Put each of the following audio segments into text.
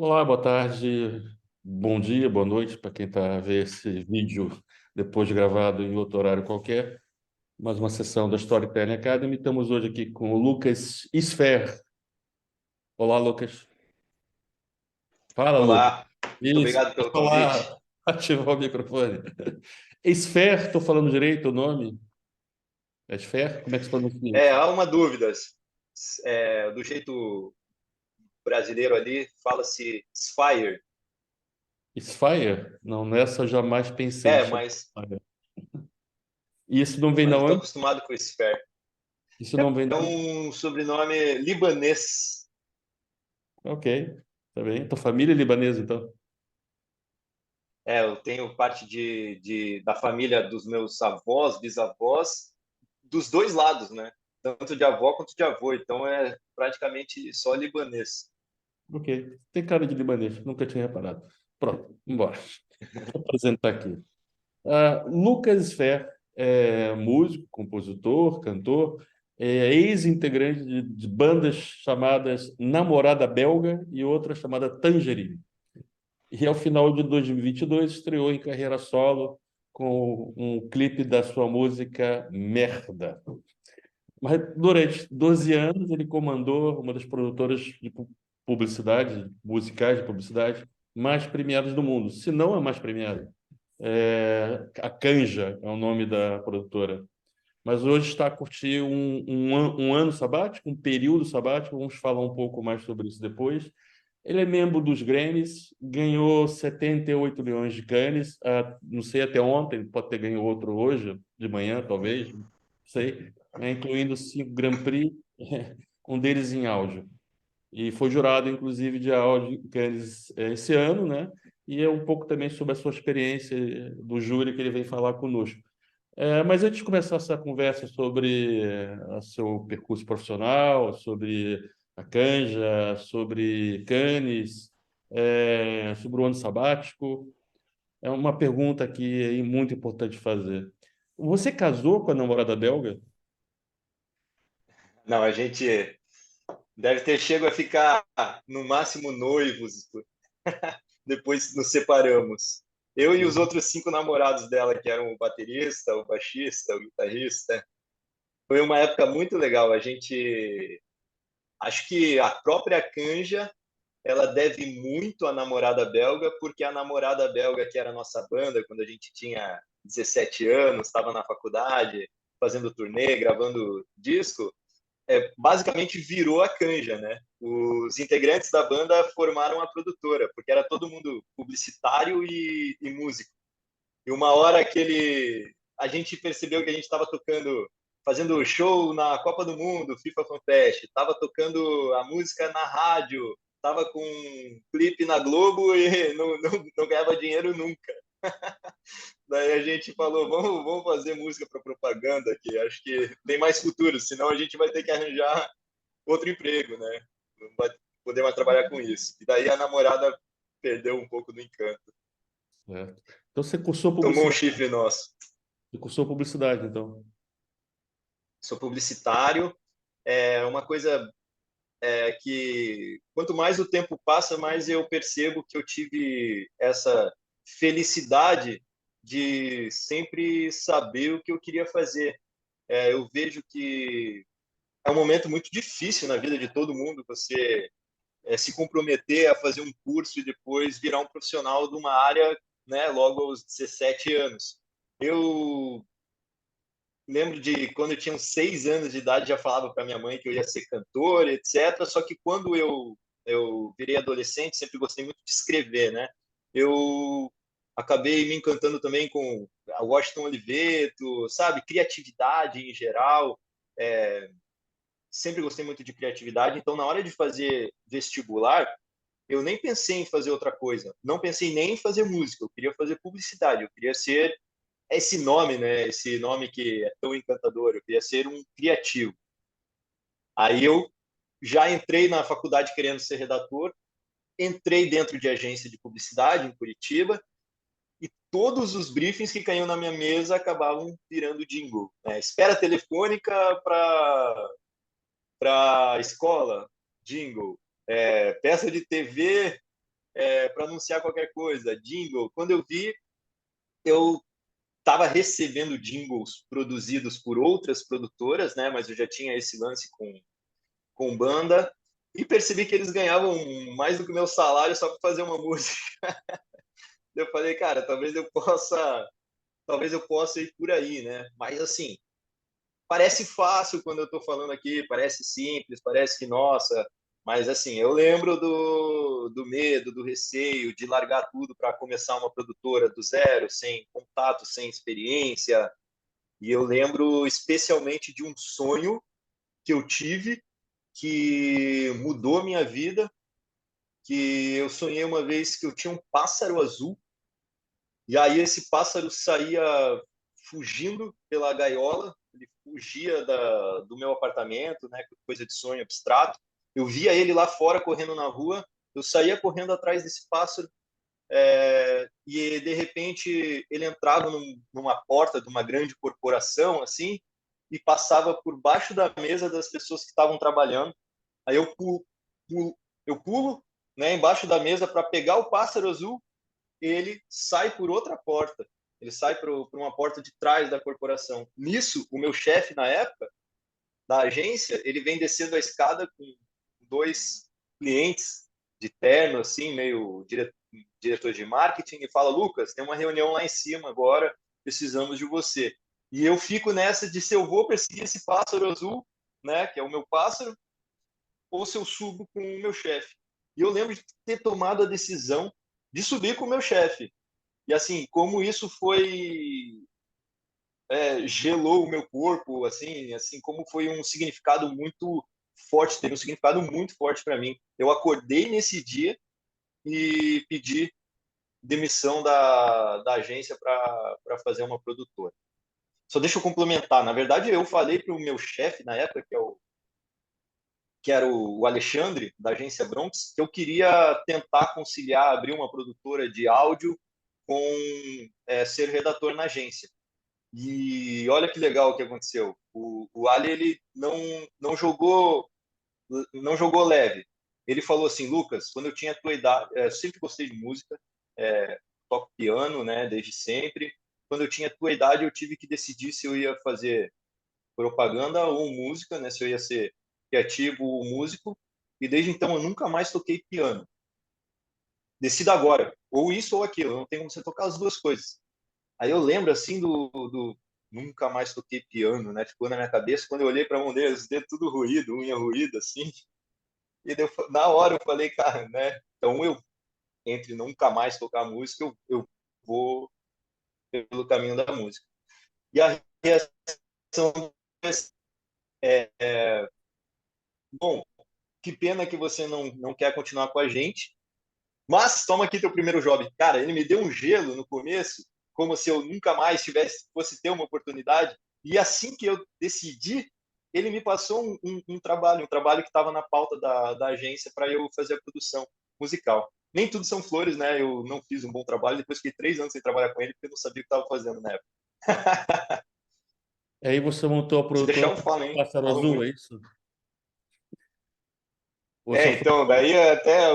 Olá, boa tarde, bom dia, boa noite para quem está a ver esse vídeo depois gravado em outro horário qualquer. Mais uma sessão da Storytelling Academy. Estamos hoje aqui com o Lucas Sfer. Olá, Lucas. Fala, Lucas. Olá, muito Isso, obrigado pode pelo convite. falar. Ativar o microfone. Sfer, estou falando direito o nome? É Sfer? Como é que se pronuncia isso? Há uma dúvida. Do jeito brasileiro ali, fala-se Spire. Sphere? Não, nessa eu jamais pensei em É, chamar. mas, E isso não vem mas da eu estou onde? acostumado com Spire. Isso não vem É da onde? um sobrenome libanês. Ok, tá bem. Tua família é libanesa, então. Eu tenho parte da família dos meus avós, bisavós, dos dois lados, né? Tanto de avó quanto de avô. Então é praticamente só libanês. Ok, tem cara de libanês, nunca tinha reparado. Pronto, embora. Vou apresentar aqui. Lucas Fer é músico, compositor, cantor, é ex-integrante de bandas chamadas Namorada Belga e outra chamada Tangerine. E ao final de 2022 estreou em carreira solo com um clipe da sua música Merda. Mas durante 12 anos ele comandou uma das produtoras de publicidade, musicais de publicidade, mais premiadas do mundo, se não a mais premiada. A Canja é o nome da produtora. Mas hoje está a curtir um ano sabático, um período sabático, vamos falar um pouco mais sobre isso depois. Ele é membro dos Grammys, ganhou 78 milhões de Cannes, não sei até ontem, pode ter ganho outro hoje, de manhã talvez, não sei, né, incluindo 5 Grand Prix, um deles em áudio. E foi jurado, inclusive, de áudio em Cannes esse ano, né? E é um pouco também sobre a sua experiência do júri que ele vem falar conosco. Mas antes de começar essa conversa sobre o seu percurso profissional, sobre a Canja, sobre Cannes, sobre o ano sabático, é uma pergunta que é muito importante fazer. Você casou com a namorada belga? Não, a gente deve ter chego a ficar no máximo noivos. Depois nos separamos. Eu e os Uhum. outros 5 namorados dela, que eram o baterista, o baixista, o guitarrista. Foi uma época muito legal. Acho que a própria Canja, ela deve muito à namorada belga, porque a namorada belga, que era a nossa banda, quando a gente tinha 17 anos, estava na faculdade, fazendo turnê, gravando disco, basicamente virou a Canja, né? Os integrantes da banda formaram a produtora, porque era todo mundo publicitário e músico. E uma hora a gente percebeu que a gente estava tocando, fazendo show na Copa do Mundo, FIFA Fan Fest, estava tocando a música na rádio, estava com um clipe na Globo e não ganhava dinheiro nunca. Daí a gente falou, vamos fazer música para propaganda, que acho que tem mais futuro, senão a gente vai ter que arranjar outro emprego, né? Não vai poder mais trabalhar com isso. E daí a namorada perdeu um pouco do encanto. Certo. Então você cursou Tomou um publicidade. chifre nosso. Você cursou publicidade, então. Sou publicitário. É uma coisa que, quanto mais o tempo passa, mais eu percebo que eu tive essa felicidade de sempre saber o que eu queria fazer. Eu vejo que é um momento muito difícil na vida de todo mundo, você se comprometer a fazer um curso e depois virar um profissional de uma área, né, logo aos 17 anos. Eu lembro de quando eu tinha uns 6 anos de idade, já falava para minha mãe que eu ia ser cantor, etc. Só que quando eu virei adolescente, sempre gostei muito de escrever, né? Eu acabei me encantando também com a Washington Oliveto, sabe? Criatividade em geral. É, sempre gostei muito de criatividade. Então, na hora de fazer vestibular, eu nem pensei em fazer outra coisa. Não pensei nem em fazer música. Eu queria fazer publicidade. Eu queria ser esse nome, né? Esse nome que é tão encantador. Eu queria ser um criativo. Aí eu já entrei na faculdade querendo ser redator, entrei dentro de agência de publicidade em Curitiba e todos os briefings que caíam na minha mesa acabavam virando jingle. Né? Espera telefônica para escola, jingle. Peça de TV, para anunciar qualquer coisa, jingle. Quando eu vi, eu estava recebendo jingles produzidos por outras produtoras, né? Mas eu já tinha esse lance com banda e percebi que eles ganhavam mais do que o meu salário só para fazer uma música. Eu falei, cara, talvez eu possa ir por aí, né? Mas assim, parece fácil quando eu estou falando aqui, parece simples, parece que, nossa, mas assim, eu lembro do medo, do receio de largar tudo para começar uma produtora do zero, sem contato, sem experiência. E eu lembro especialmente de um sonho que eu tive que mudou a minha vida, que eu sonhei uma vez que eu tinha um pássaro azul, e aí esse pássaro saía fugindo pela gaiola, ele fugia do meu apartamento, né, coisa de sonho abstrato. Eu via ele lá fora correndo na rua, eu saía correndo atrás desse pássaro, e de repente ele entrava numa porta de uma grande corporação assim e passava por baixo da mesa das pessoas que estavam trabalhando. Aí eu pulo, né, embaixo da mesa para pegar o pássaro azul, e ele sai por outra porta. Ele sai por uma porta de trás da corporação. Nisso, o meu chefe na época da agência, ele vem descendo a escada com dois clientes de terno, assim, meio diretor de marketing, e fala: Lucas, tem uma reunião lá em cima agora, precisamos de você. E eu fico nessa de se eu vou perseguir esse pássaro azul, né, que é o meu pássaro, ou se eu subo com o meu chefe. E eu lembro de ter tomado a decisão de subir com o meu chefe. E assim, como isso foi gelou o meu corpo, assim como foi um significado muito forte, teve um significado muito forte para mim. Eu acordei nesse dia e pedi demissão da agência para fazer uma produtora. Só deixa eu complementar. Na verdade, eu falei para o meu chefe na época, que era o Alexandre, da agência Bronx, que eu queria tentar conciliar, abrir uma produtora de áudio com ser redator na agência. E olha que legal o que aconteceu. O Ali ele não jogou leve. Ele falou assim: Lucas, quando eu tinha a tua idade, eu sempre gostei de música, toco piano, né, desde sempre. Quando eu tinha a tua idade, eu tive que decidir se eu ia fazer propaganda ou música, né, se eu ia ser criativo ou músico. E desde então eu nunca mais toquei piano. Decida agora, ou isso ou aquilo. Não tem como você tocar as duas coisas. Aí eu lembro assim do nunca mais toquei piano, né? Ficou na minha cabeça quando eu olhei para a mão dele, os dedos tudo ruído, unha ruída assim. E na hora eu falei, cara, né? Então eu entre nunca mais tocar música, eu vou pelo caminho da música. E a reação é, bom, que pena que você não quer continuar com a gente, mas toma aqui teu primeiro job. Cara, ele me deu um gelo no começo, como se eu nunca mais fosse ter uma oportunidade. E assim que eu decidi, ele me passou um trabalho que estava na pauta da agência para eu fazer a produção musical. Nem tudo são flores, né? Eu não fiz um bom trabalho, depois fiquei 3 anos sem trabalhar com ele, porque eu não sabia o que estava fazendo na época. Aí você montou a Se deixar, produtora eu falo, hein? Pássaro Falo Azul, muito. é isso? Ou só foi... Então, daí até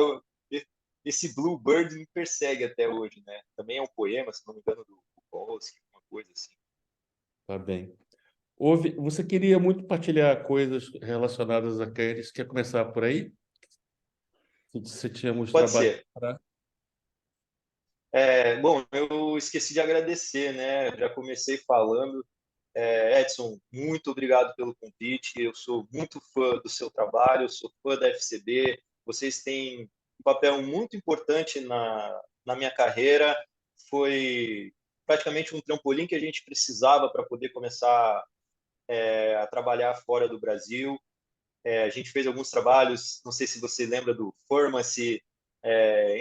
esse Bluebird me persegue até hoje, né? Também é um poema, se não me engano, do Bukowski, uma coisa assim. Tá bem. Você queria muito partilhar coisas relacionadas a Cannes. Quer começar por aí? Você tinha muito Pode trabalho ser. para... Bom, eu esqueci de agradecer, né? Já comecei falando. Edson, muito obrigado pelo convite. Eu sou muito fã do seu trabalho, eu sou fã da FCB. Vocês têm um papel muito importante na minha carreira. Foi praticamente um trampolim que a gente precisava para poder começar a trabalhar fora do Brasil. A gente fez alguns trabalhos, não sei se você lembra do Forma-se,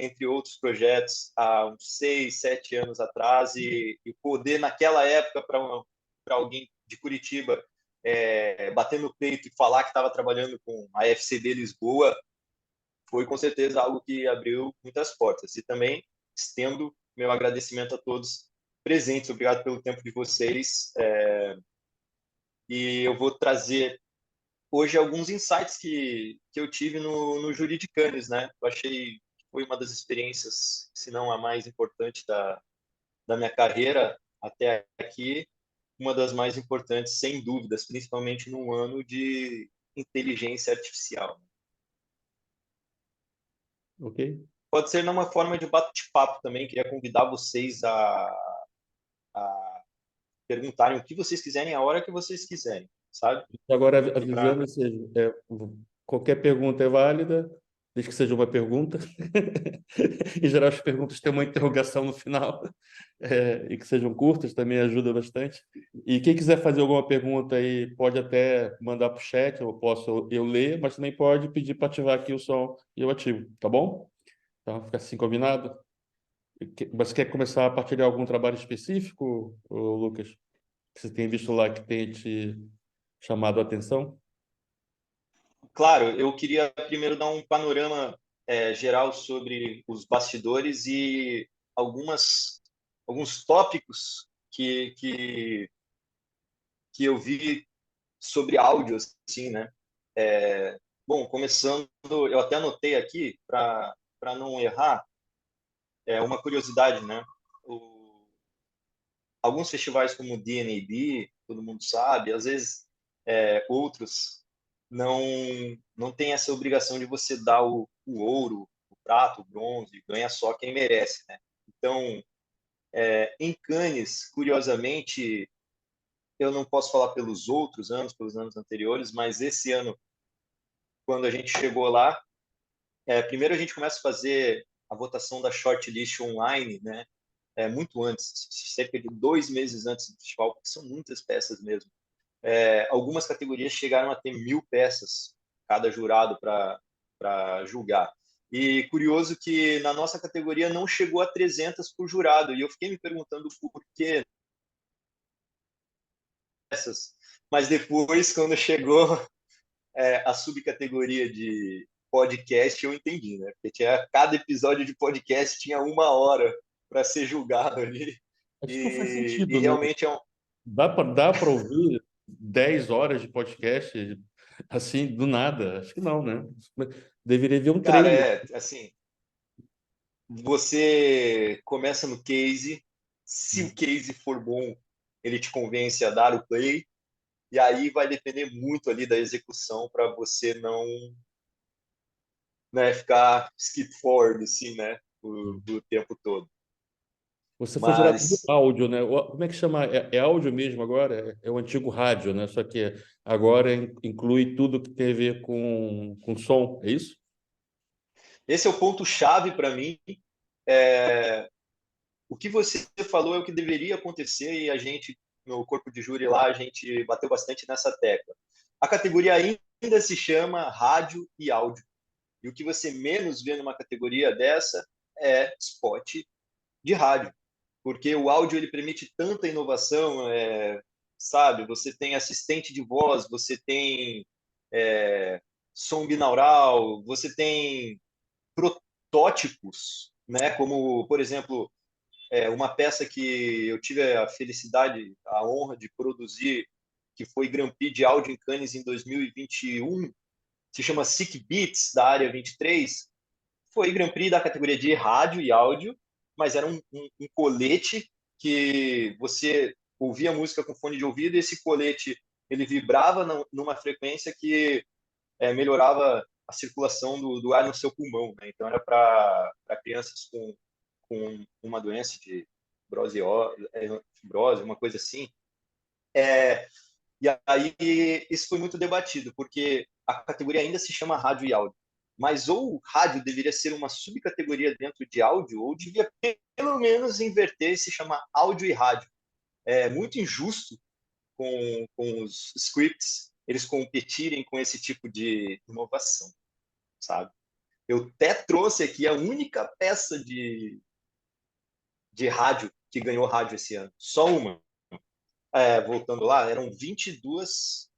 entre outros projetos, há uns 6, 7 anos atrás, e poder, naquela época, para alguém de Curitiba bater no peito e falar que estava trabalhando com a FCB Lisboa, foi com certeza algo que abriu muitas portas. E também estendo meu agradecimento a todos presentes. Obrigado pelo tempo de vocês. E eu vou trazer hoje alguns insights que eu tive no Juridicanes, né? Eu achei que foi uma das experiências, se não a mais importante da minha carreira até aqui, uma das mais importantes, sem dúvidas, principalmente num ano de inteligência artificial. Ok? Pode ser numa forma de bate-papo também, queria convidar vocês a perguntarem o que vocês quiserem, a hora que vocês quiserem, sabe? Agora, E para avisando, ou seja, qualquer pergunta é válida, desde que seja uma pergunta. Em geral, as perguntas têm uma interrogação no final, e que sejam curtas também ajuda bastante. E quem quiser fazer alguma pergunta aí, pode até mandar para o chat, eu ler, mas também pode pedir para ativar aqui o som e eu ativo, tá bom? Então, fica assim combinado. Mas quer começar a partilhar algum trabalho específico, ô, Lucas? Que você tem visto lá que tem te chamado a atenção? claro, eu queria primeiro dar um panorama geral sobre os bastidores e alguns tópicos que eu vi sobre áudio, assim, né? Bom, começando, eu até anotei aqui para não errar, uma curiosidade, né? Alguns festivais como o DNAB, todo mundo sabe, às vezes outros não não tem essa obrigação de você dar o ouro, o prato, o bronze, ganha só quem merece, né? Então, em Cannes, curiosamente, eu não posso falar pelos outros anos, pelos anos anteriores, mas esse ano, quando a gente chegou lá, primeiro a gente começa a fazer a votação da shortlist online, né? Muito antes, cerca de 2 meses antes do festival, porque são muitas peças mesmo. Algumas categorias chegaram a ter 1.000 peças cada jurado para julgar. E curioso que na nossa categoria não chegou a 300 por jurado. E eu fiquei me perguntando por que essas. Mas depois, quando chegou a subcategoria de podcast, eu entendi, né? Porque cada episódio de podcast tinha 1 hora para ser julgado ali. Acho que não faz E sentido, né? realmente é um. Dá para ouvir 10 horas de podcast assim, do nada? Acho que não, né? Deveria haver um Cara, treino. assim, você começa no case, se o case for bom, ele te convence a dar o play, e aí vai depender muito ali da execução para você não, né, ficar skip forward, assim, né, o tempo todo. Você foi jurado de Mas áudio, né? Como é que chama? É áudio mesmo agora? É o antigo rádio, né? Só que agora inclui tudo que tem a ver com som, é isso? esse é o ponto-chave para mim. É, o que você falou é o que deveria acontecer e a gente, no corpo de júri lá, a gente bateu bastante nessa tecla. A categoria ainda se chama rádio e áudio. E o que você menos vê numa categoria dessa é spot de rádio, porque o áudio ele permite tanta inovação, sabe? Você tem assistente de voz, você tem som binaural, você tem protótipos, né? Como, por exemplo, uma peça que eu tive a felicidade, a honra de produzir, que foi Grand Prix de áudio em Cannes em 2021, se chama Sick Beats, da área 23, foi Grand Prix da categoria de rádio e áudio, mas era um colete que você ouvia música com fone de ouvido e esse colete ele vibrava numa frequência que melhorava a circulação do ar no seu pulmão, né? Então era para crianças com uma doença de fibrose, uma coisa assim. E aí isso foi muito debatido, porque a categoria ainda se chama rádio e áudio. Mas ou o rádio deveria ser uma subcategoria dentro de áudio, ou devia pelo menos inverter e se chamar áudio e rádio. É muito injusto com os scripts eles competirem com esse tipo de inovação, sabe? Eu até trouxe aqui a única peça de rádio que ganhou rádio esse ano. Só uma. Voltando lá, eram 22.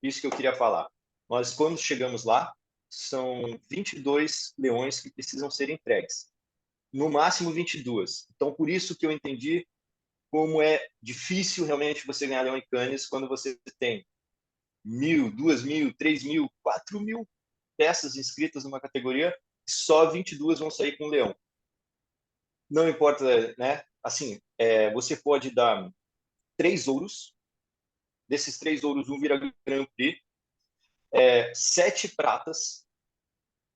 Isso que eu queria falar. Nós, quando chegamos lá, são 22 leões que precisam ser entregues. No máximo 22. Então, por isso que eu entendi como é difícil realmente você ganhar leão em Cannes quando você tem 1.000, 2.000, 3.000, 4.000 peças inscritas numa categoria só 22 vão sair com leão. Não importa, né? Assim, você pode dar 3 ouros, desses 3 ouros, um vira Grand Prix, 7 pratas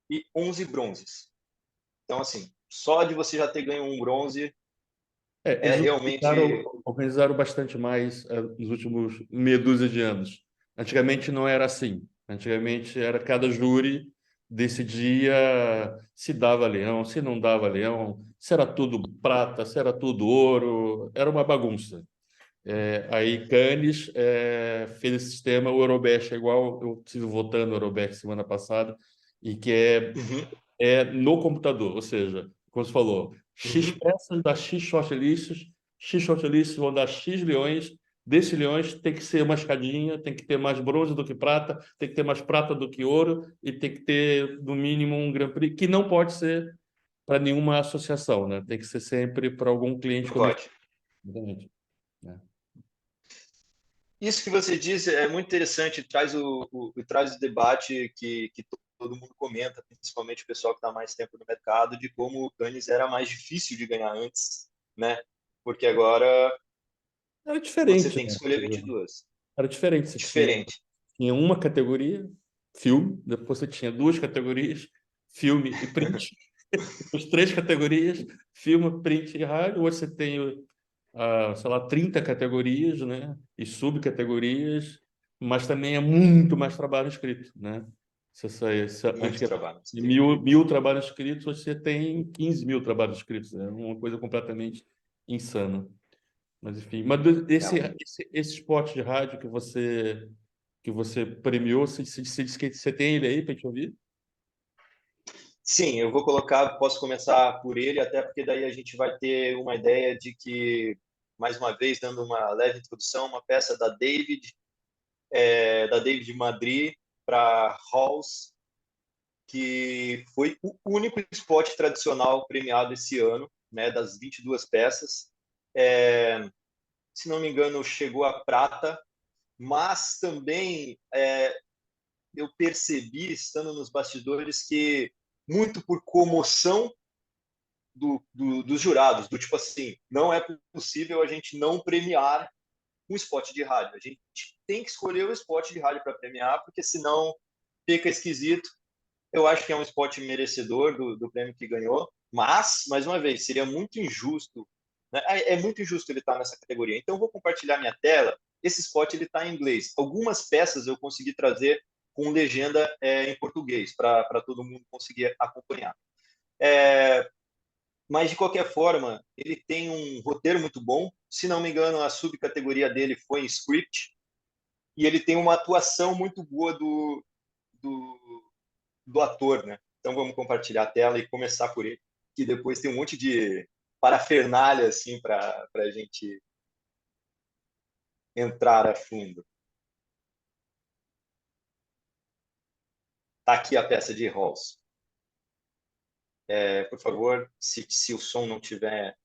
e 11 bronzes. Então, assim, só de você já ter ganho um bronze é Eles realmente organizaram bastante mais nos últimos meia dúzia de anos. Antigamente não era assim. Antigamente era cada júri decidia se dava leão, se não dava leão, se era tudo prata, se era tudo ouro. Era uma bagunça. Aí Cannes fez esse sistema, o Eurobest é igual, eu estive votando no Eurobest semana passada, e que uhum, é no computador, ou seja, como você falou, X uhum, peças dá X shortlists vão dar X leões, desses leões tem que ser uma escadinha, tem que ter mais bronze do que prata, tem que ter mais prata do que ouro, e tem que ter, no mínimo, um Grand Prix, que não pode ser para nenhuma associação, né? Tem que ser sempre para algum cliente não comercial. pode. Exatamente. É. Isso que você disse é muito interessante, traz o debate que todo mundo comenta, principalmente o pessoal que está mais tempo no mercado, de como o Cannes era mais difícil de ganhar antes, né? Porque agora Era você diferente, tem que né? escolher 22. Era diferente. É Você diferente. tinha uma categoria, filme, depois você tinha duas categorias, filme e print. As três categorias, filme, print e rádio. Hoje você tem, sei lá, 30 categorias, né? E subcategorias, mas também é muito mais trabalho escrito, né? Antes Muito que trabalho. mil trabalhos escritos, hoje você tem 15 mil trabalhos escritos. É uma coisa completamente insana. Mas enfim, mas É um... esse spot de rádio que você premiou, você disse que você tem ele aí para gente ouvir? Sim, eu vou colocar, posso começar por ele, até porque daí a gente vai ter uma ideia de que, mais uma vez, dando uma leve introdução, uma peça da David Madrid para Halls, que foi o único spot tradicional premiado esse ano, né, das 22 peças. Se não me engano, chegou a prata, mas também eu percebi, estando nos bastidores, que muito por comoção dos jurados, do tipo assim, não é possível a gente não premiar um spot de rádio. A gente tem que escolher o spot de rádio para premiar, porque senão fica esquisito. Eu acho que é um spot merecedor do prêmio que ganhou, mas, mais uma vez, seria muito injusto, né? É muito injusto ele estar nessa categoria. Então, eu vou compartilhar minha tela. Esse spot ele está em inglês. Algumas peças eu consegui trazer com legenda em português, para todo mundo conseguir acompanhar. Mas, de qualquer forma, ele tem um roteiro muito bom. Se não me engano, a subcategoria dele foi em script. E ele tem uma atuação muito boa do, do ator, né? Então vamos compartilhar a tela e começar por ele, que depois tem um monte de parafernália assim para a gente entrar a fundo. Tá aqui a peça de Halls. Por favor, se o som não tiver,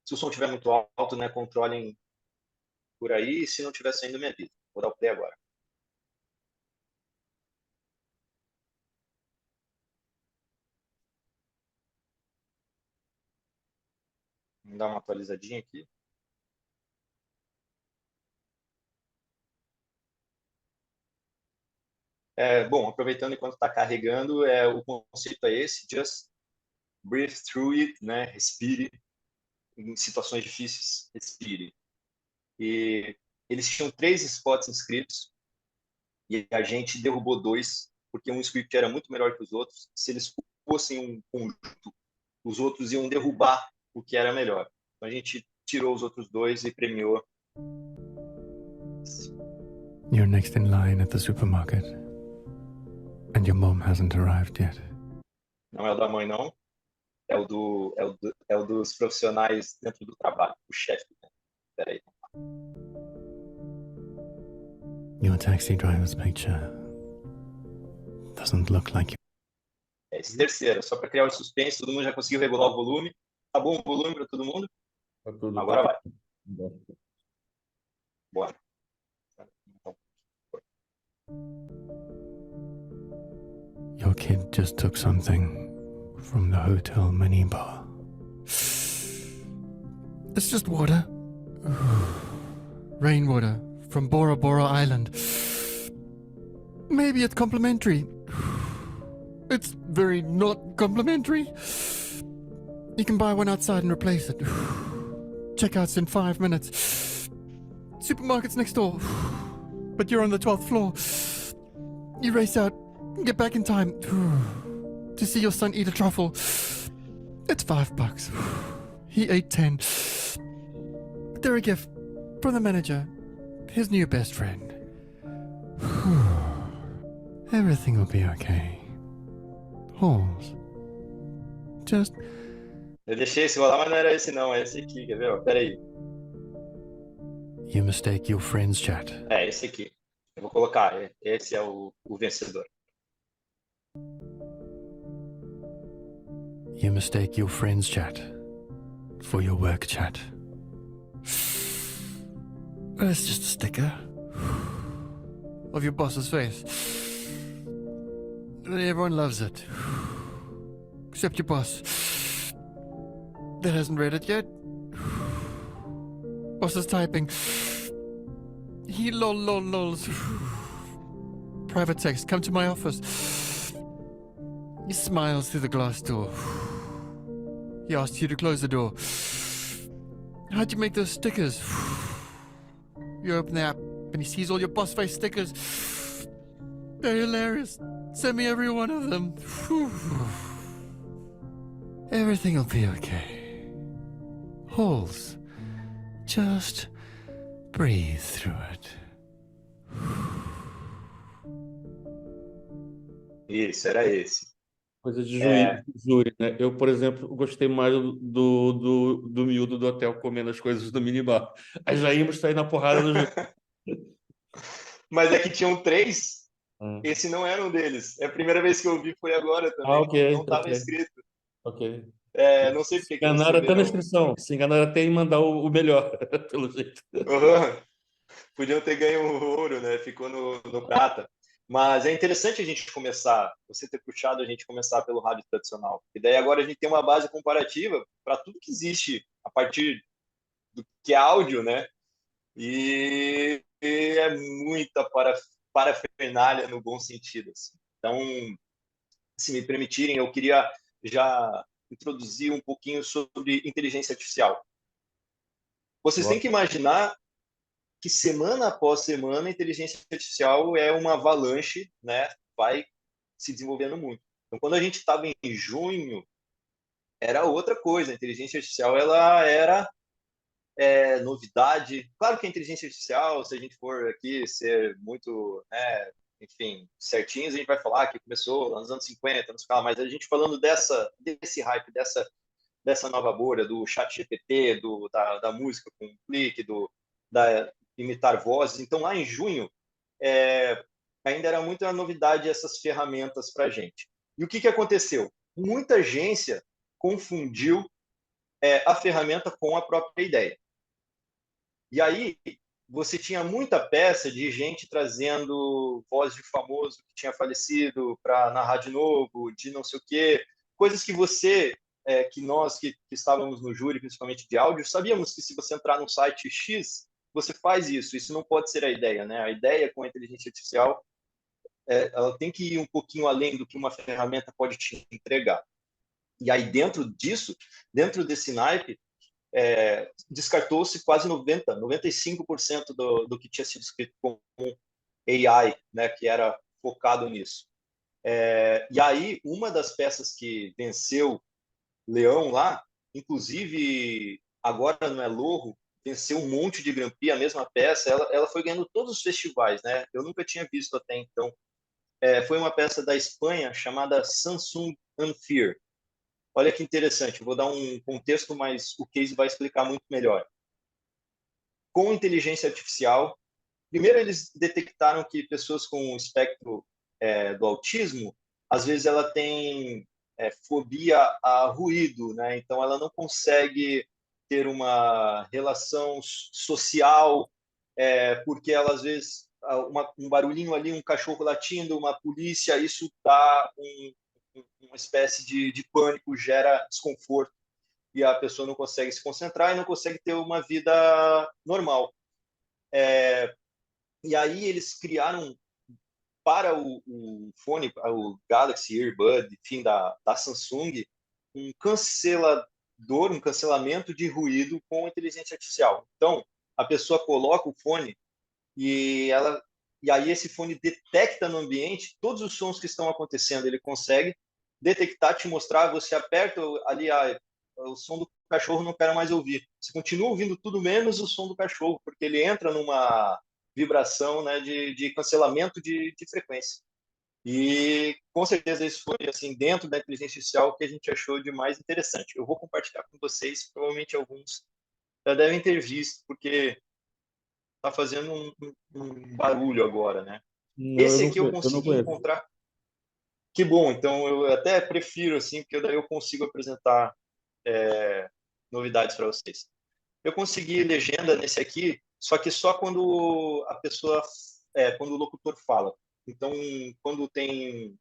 se o som tiver muito alto, né, controlem por aí. E se não tiver saindo, me avisa. Vou dar o play agora. Vamos dar uma atualizadinha aqui. Bom, aproveitando enquanto está carregando, o conceito é esse: just breathe through it, né? Respire em situações difíceis, respire. E eles tinham 3 spots inscritos e a gente derrubou 2, porque um script era muito melhor que os outros. Se eles fossem um conjunto, os outros iam derrubar o que era melhor. Então a gente tirou os outros 2 e premiou. You're next in line at the supermarket, and your mom hasn't arrived yet. Não é o da mãe, não. É o dos profissionais dentro do trabalho, o chefe. Peraí. Your taxi driver's picture doesn't look like you. Esse terceiro, só para criar o suspense, todo mundo já conseguiu regular o volume. Tá bom o volume para todo mundo? Tá tudo, Agora vai. bom. Bora. Your kid just took something from the Hotel Minibar. It's just water. Rainwater from Bora Bora Island. Maybe it's complimentary. It's very not complimentary. You can buy one outside and replace it. Checkout's in 5 minutes. Supermarket's next door. But you're on the 12th floor. You race out, get back in time to see your son eat a truffle. It's $5. He ate 10. They're a gift from the manager, his new best friend. Everything will be okay. Halls. Just... Eu deixei esse rolar, mas não era esse não, é esse aqui, quer ver? Pera aí. You mistake your friend's chat. É, esse aqui. Eu vou colocar, esse é o vencedor. You mistake your friend's chat for your work chat. It's just a sticker of your boss's face. Everyone loves it. Except your boss. That hasn't read it yet. Boss is typing. He lols. Private text, come to my office. He smiles through the glass door. He asks you to close the door. How'd you make those stickers? You open the app and he sees all your boss face stickers. They're hilarious. Send me every one of them. Everything will be okay. Halls. Just breathe through it. Isso, era esse. Coisa de júri, né? Eu, por exemplo, gostei mais do miúdo do hotel comendo as coisas do minibar. Aí já íamos sair na porrada do júri. Mas é que tinham 3, Ah. esse não era um deles. É a primeira vez que eu vi, foi agora também. Ok, não estava ok. escrito. Ok. Não sei porque Se enganaram até na receberam. inscrição. Se enganaram até em mandar o melhor, pelo jeito. Uhum. Podiam ter ganho o ouro, né? Ficou no prata. Mas é interessante a gente começar, você ter puxado a gente começar pelo rádio tradicional. E daí agora a gente tem uma base comparativa para tudo que existe a partir do que é áudio, né? E é muita parafernália no bom sentido. Assim. Então, se me permitirem, eu queria já introduzir um pouquinho sobre inteligência artificial. Vocês têm que imaginar que semana após semana a inteligência artificial é uma avalanche, né? Vai se desenvolvendo muito. Então, quando a gente estava em junho, era outra coisa. A inteligência artificial ela era novidade. Claro que a inteligência artificial, se a gente for aqui ser muito, né, enfim, certinhos, a gente vai falar que começou nos anos 50, mas a gente falando desse hype, dessa nova bolha, do chat GPT, da música com clique, da imitar vozes. Então, lá em junho, ainda era muita novidade essas ferramentas para a gente. E o que aconteceu? Muita agência confundiu a ferramenta com a própria ideia. E aí, você tinha muita peça de gente trazendo voz de famoso que tinha falecido para narrar de novo, de não sei o quê, coisas que que nós que estávamos no júri, principalmente de áudio, sabíamos que se você entrar no site X, você faz isso. Isso não pode ser a ideia, né? A ideia com a inteligência artificial, ela tem que ir um pouquinho além do que uma ferramenta pode te entregar. E aí, dentro desse naipe, descartou-se quase 95% do que tinha sido escrito com AI, né, que era focado nisso. E aí, uma das peças que venceu Leão lá, inclusive, agora não é Louro, venceu um monte de Grand Prix, a mesma peça, ela foi ganhando todos os festivais, né? Eu nunca tinha visto até então. Foi uma peça da Espanha chamada Samsung Unfair. Olha que interessante, eu vou dar um contexto, mas o case vai explicar muito melhor. Com inteligência artificial, primeiro eles detectaram que pessoas com o espectro do autismo, às vezes ela tem fobia a ruído, né? Então ela não consegue ter uma relação social, porque ela às vezes um barulhinho ali, um cachorro latindo, uma polícia, isso dá uma espécie de pânico, gera desconforto e a pessoa não consegue se concentrar e não consegue ter uma vida normal. E aí eles criaram para o fone, o Galaxy Earbud, enfim, da Samsung, um cancelamento de ruído com inteligência artificial. Então, a pessoa coloca o fone e aí esse fone detecta no ambiente todos os sons que estão acontecendo. Ele consegue detectar, te mostrar, você aperta ali o som do cachorro, não quero mais ouvir. Você continua ouvindo tudo menos o som do cachorro, porque ele entra numa vibração, né, de cancelamento de frequência. E com certeza isso foi assim dentro da inteligência artificial que a gente achou de mais interessante. Eu vou compartilhar com vocês, provavelmente alguns já devem ter visto, porque está fazendo um barulho agora, né? Não, Esse aqui eu eu não consegui conheço. encontrar. Que bom, então eu até prefiro assim, porque daí eu consigo apresentar novidades para vocês. Eu consegui legenda nesse aqui, só que só quando a pessoa, quando o locutor fala. Então, quando tem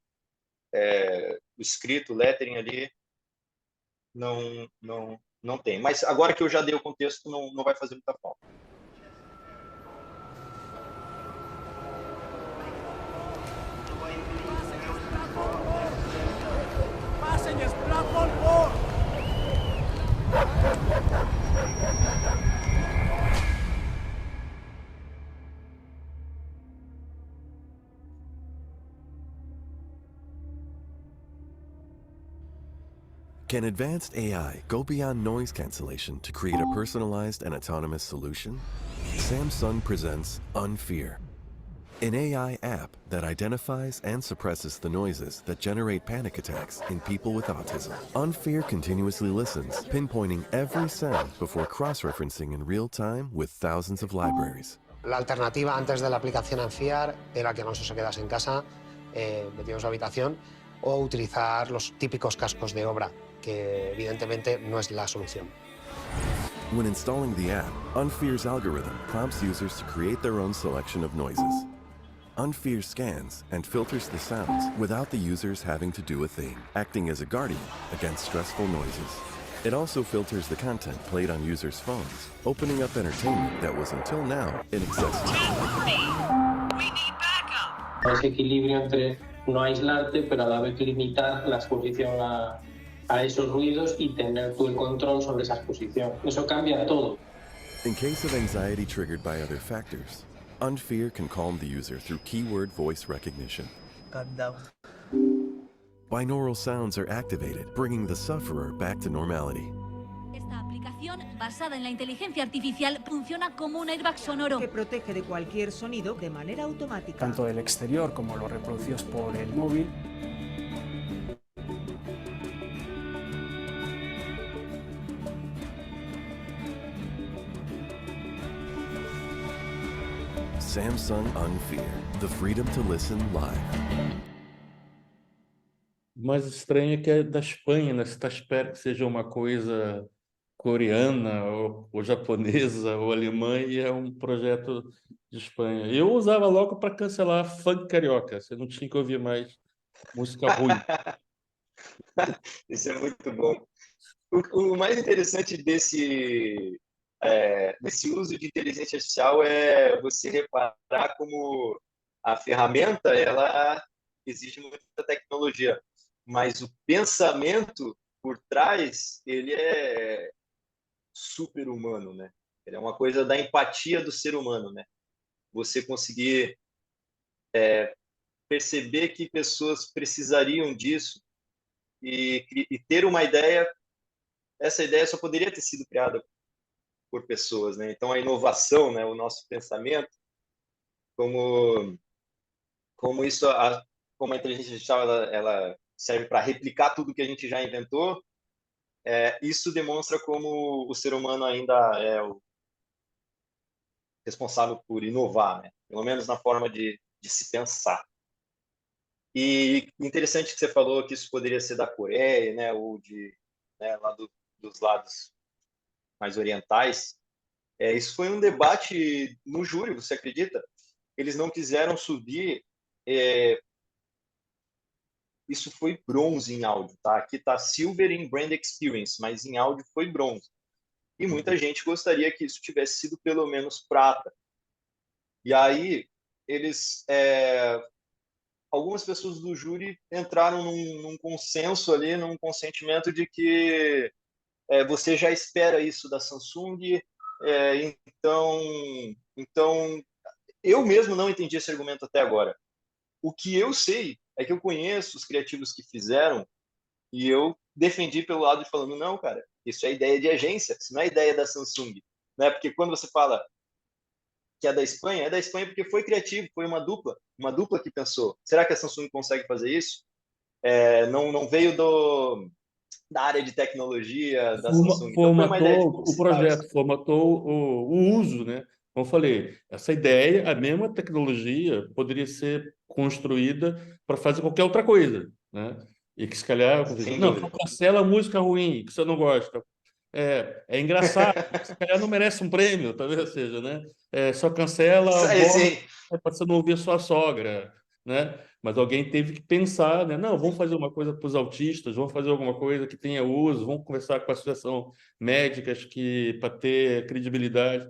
o escrito, lettering ali, não tem. Mas agora que eu já dei o contexto, não vai fazer muita falta. Can advanced AI go beyond noise cancellation to create a personalized and autonomous solution? Samsung presents Unfear, an AI app that identifies and suppresses the noises that generate panic attacks in people with autism. Unfear continuously listens, pinpointing every sound before cross-referencing in real time with thousands of libraries. La alternativa antes de la aplicación Anfiar era que Alonso se quedase en casa, metido en su habitación, o utilizar los típicos cascos de obra, que evidentemente no es la solución. When installing the app, Unfear's algorithm prompts users to create their own selection of noises. Unfear scans and filters the sounds without the users having to do a thing, acting as a guardian against stressful noises. It also filters the content played on users' phones, opening up entertainment that was until now inaccessible. Ese equilibrio entre no aislarte, pero a la vez limitar la exposición a esos ruidos y tener tú el control sobre esa exposición. Eso cambia todo. In case of anxiety triggered by other factors, Unfear can calm the user through keyword voice recognition. Calm down. Binaural sounds are activated, bringing the sufferer back to normality. Esta aplicación, basada en la inteligencia artificial, funciona como un airbag sonoro Que protege de cualquier sonido de manera automática. Tanto del exterior como los reproducidos por el móvil. Samsung Unfear, the freedom to listen live. O mais estranho é que é da Espanha, né? Você espera que seja uma coisa coreana ou japonesa ou alemã e é um projeto de Espanha. Eu usava logo para cancelar funk carioca. Você não tinha que ouvir mais música ruim. Isso é muito bom. O mais interessante desse uso de inteligência artificial é você reparar como a ferramenta ela exige muita tecnologia, mas o pensamento por trás ele é super humano, né? Ele é uma coisa da empatia do ser humano, né? Você conseguir perceber que pessoas precisariam disso e ter uma ideia. Essa ideia só poderia ter sido criada por pessoas, né? Então a inovação, né? O nosso pensamento, como isso, como a inteligência artificial ela serve para replicar tudo que a gente já inventou, isso demonstra como o ser humano ainda é o responsável por inovar, né? Pelo menos na forma de se pensar. E interessante que você falou que isso poderia ser da Coreia, né? Ou lá dos lados mais orientais. Isso foi um debate no júri, você acredita? Eles não quiseram subir isso foi bronze em áudio, tá? Aqui tá silver em brand experience, mas em áudio foi bronze. E muita gente gostaria que isso tivesse sido pelo menos prata. E aí, algumas pessoas do júri entraram num consenso ali, num consentimento de que você já espera isso da Samsung, então eu mesmo não entendi esse argumento até agora. O que eu sei é que eu conheço os criativos que fizeram e eu defendi pelo lado de falando, não, cara, isso é ideia de agência, isso não é ideia da Samsung. Né? Porque quando você fala que é da Espanha porque foi criativo, foi uma dupla que pensou. Será que a Samsung consegue fazer isso? Não veio da área de tecnologia da Samsung. Então foi uma ideia de Formatou o publicitários. projeto, formatou o uso, né? Como eu falei, essa ideia, a mesma tecnologia poderia ser construída para fazer qualquer outra coisa, né? E que se calhar, Sem não, só dúvida. cancela a música ruim, que você não gosta. É engraçado, se calhar não merece um prêmio, talvez seja, né? Só cancela a voz Sim. para você não ouvir sua sogra, né? Mas alguém teve que pensar, né? Não, vamos fazer uma coisa para os autistas, vamos fazer alguma coisa que tenha uso, vamos conversar com a associação médicas que para ter credibilidade.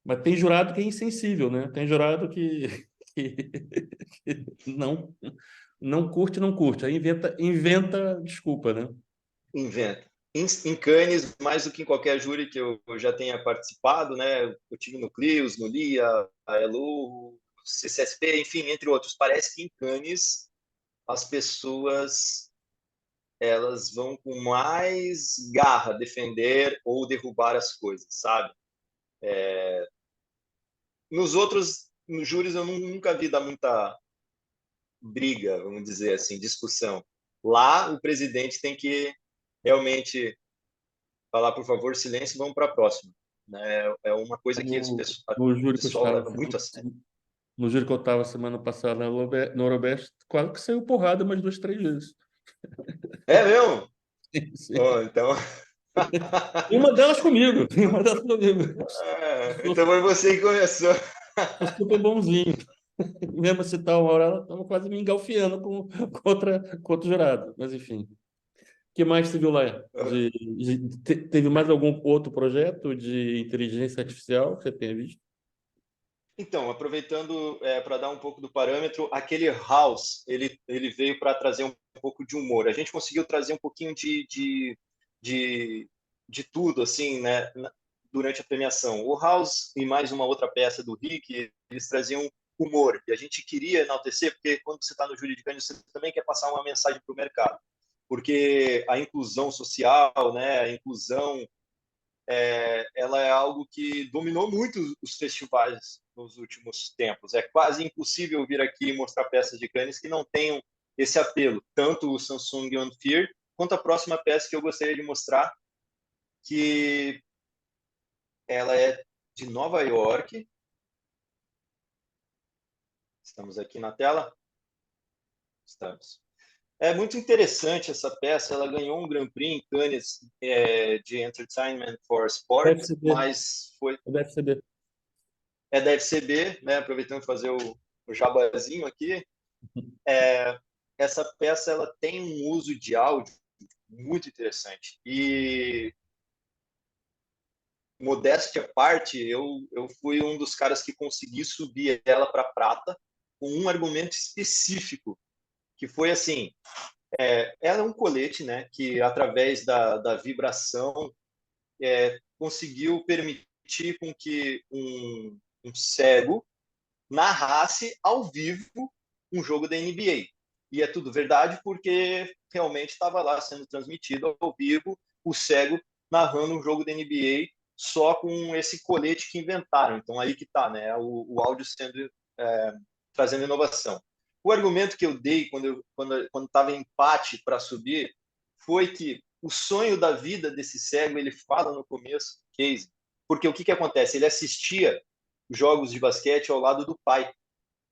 Mas tem jurado que é insensível, né? Tem jurado que não curte, não curte. Aí inventa desculpa, né? Inventa. Em Cannes, mais do que em qualquer júri que eu já tenha participado, né? Eu tive no Clios, no LIA, a Elo, CCSP, enfim, entre outros. Parece que em Cannes as pessoas elas vão com mais garra defender ou derrubar as coisas, sabe? Nos júris eu nunca vi dar muita briga, vamos dizer assim, discussão. Lá o presidente tem que realmente falar, por favor, silêncio, vamos para a próxima. Né? É uma coisa que o No júri que eu pessoal estava leva muito a sério. no júri que eu estava semana passada no Noroeste, quase que saiu porrada umas 2, 3 vezes. É mesmo? Sim, sim. Oh, então... E uma delas comigo. Uma delas comigo. Então foi você que começou. Sou super bonzinho. Mesmo se tal uma hora, ela estava quase me engalfiando com outro jurado. Mas, enfim. O que mais você viu lá? Teve mais algum outro projeto de inteligência artificial que você tenha visto? Então, aproveitando para dar um pouco do parâmetro, aquele House, ele veio para trazer um pouco de humor. A gente conseguiu trazer um pouquinho de tudo, assim, né, durante a premiação. O House e mais uma outra peça do Rick, eles traziam humor. E a gente queria enaltecer, porque quando você está no júri de Cannes, você também quer passar uma mensagem para o mercado. Porque a inclusão social, né, a inclusão ela é algo que dominou muito os festivais nos últimos tempos. É quase impossível vir aqui e mostrar peças de Cannes que não tenham esse apelo, tanto o Samsung On Fear, quanto a próxima peça que eu gostaria de mostrar, que ela é de Nova York. Estamos aqui na tela? Estamos. É muito interessante essa peça, ela ganhou um Grand Prix em Cannes de Entertainment for Sport, mas foi... Da FCB. É da FCB, né? Aproveitando fazer o jabazinho aqui. Essa peça ela tem um uso de áudio muito interessante. E, modéstia à parte, eu fui um dos caras que consegui subir ela para prata com um argumento específico, que foi assim, ela é um colete, né, que através da vibração conseguiu permitir com que um cego narrasse ao vivo um jogo da NBA. E é tudo verdade porque realmente estava lá sendo transmitido ao vivo o cego narrando um jogo da NBA só com esse colete que inventaram. Então aí que está, né? O áudio sendo trazendo inovação. O argumento que eu dei quando estava em empate para subir foi que o sonho da vida desse cego, ele fala no começo, Casey, porque o que acontece? Ele assistia jogos de basquete ao lado do pai,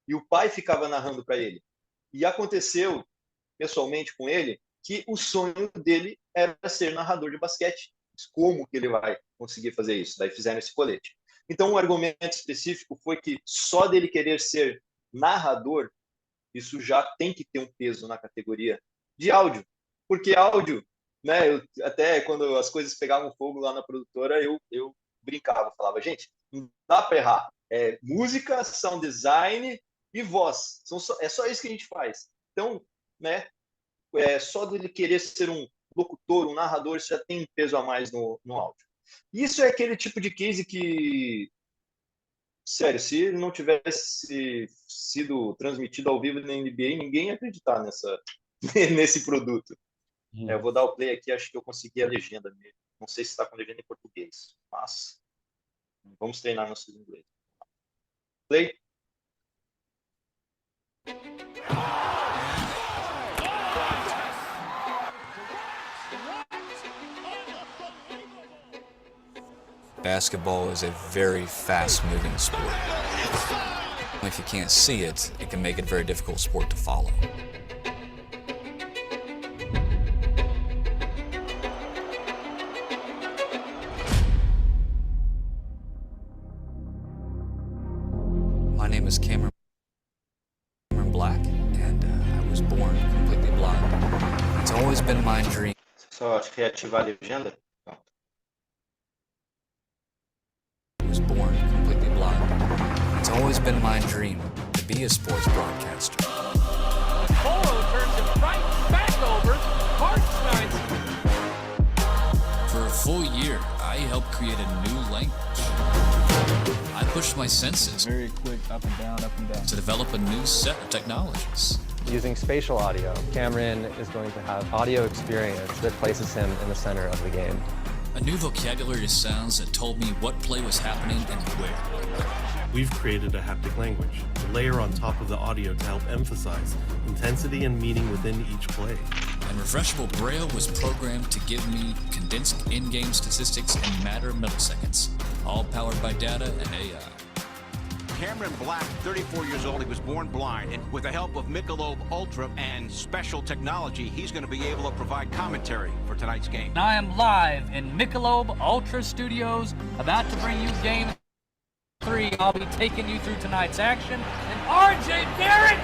e o pai ficava narrando para ele. E aconteceu, pessoalmente com ele, que o sonho dele era ser narrador de basquete. Como que ele vai conseguir fazer isso? Daí fizeram esse colete. Então, o argumento específico foi que só dele querer ser narrador, isso já tem que ter um peso na categoria de áudio, porque áudio, né? Até quando as coisas pegavam fogo lá na produtora, eu brincava, falava, gente, não dá para errar. É música, sound design e voz. É só isso que a gente faz. Então, né? Só dele querer ser um locutor, um narrador, isso já tem peso a mais no áudio. Isso é aquele tipo de case que, sério, se ele não tivesse sido transmitido ao vivo na NBA, ninguém ia acreditar nesse produto. Eu vou dar o play aqui, acho que eu consegui a legenda mesmo. Não sei se está com legenda em português, mas vamos treinar nosso inglês. Play. Basketball is a very fast-moving sport. If you can't see it, it can make it a very difficult sport to follow. My name is Cameron Black, and I was born completely blind. It's always been my dream. Só acho que reativar a legenda. Was born completely blind. It's always been my dream to be a sports broadcaster. Polo turns it right back over. Hartenstein. For a full year, I helped create a new language. I pushed my senses very quick up and down to develop a new set of technologies. Using spatial audio, Cameron is going to have audio experience that places him in the center of the game. A new vocabulary of sounds that told me what play was happening and where. We've created a haptic language, a layer on top of the audio to help emphasize intensity and meaning within each play. And Refreshable Braille was programmed to give me condensed in-game statistics in a matter of milliseconds, all powered by data and AI. Cameron Black, 34 years old, he was born blind, and with the help of Michelob Ultra and special technology, he's going to be able to provide commentary for tonight's game. I am live in Michelob Ultra Studios, about to bring you Game 3. I'll be taking you through tonight's action, and R.J. Barrett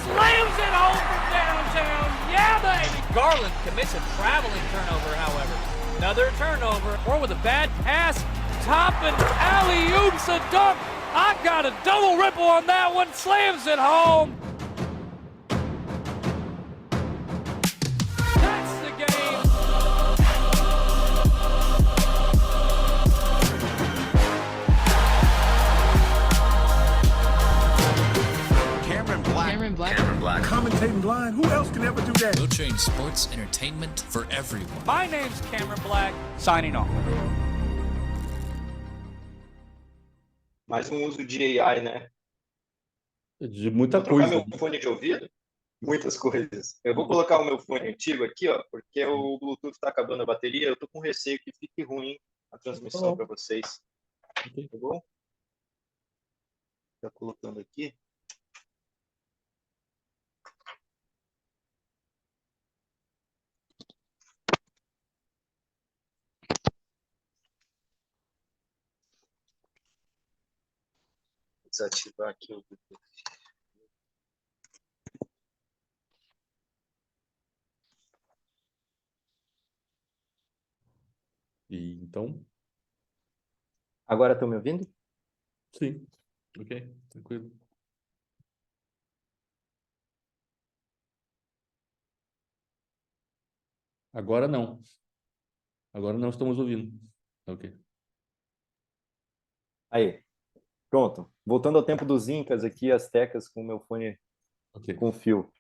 slams it home from downtown. Yeah, baby! Garland commits a traveling turnover, however. Another turnover, or with a bad pass, topping alley-oops a dunk. I got a double ripple on that one, slams it home. That's the game. Cameron Black. Cameron Black. Cameron Black. Commentating blind. Who else can ever do that? We'll change sports entertainment for everyone. My name's Cameron Black, signing off. Mais um uso de AI, né? De muita Vou trocar coisa. meu fone de ouvido? Muitas coisas. Eu vou colocar o meu fone antigo aqui, ó, porque o Bluetooth está acabando a bateria. Eu tô com receio que fique ruim a transmissão para vocês. Tá bom? Tá colocando aqui. Desativar aqui o Bluetooth. E então, Agora estão me ouvindo? sim. Ok, tranquilo. Agora não. Agora não estamos ouvindo. Ok. Aí, pronto. Voltando ao tempo dos Incas aqui, astecas, com o meu fone Ok. com fio.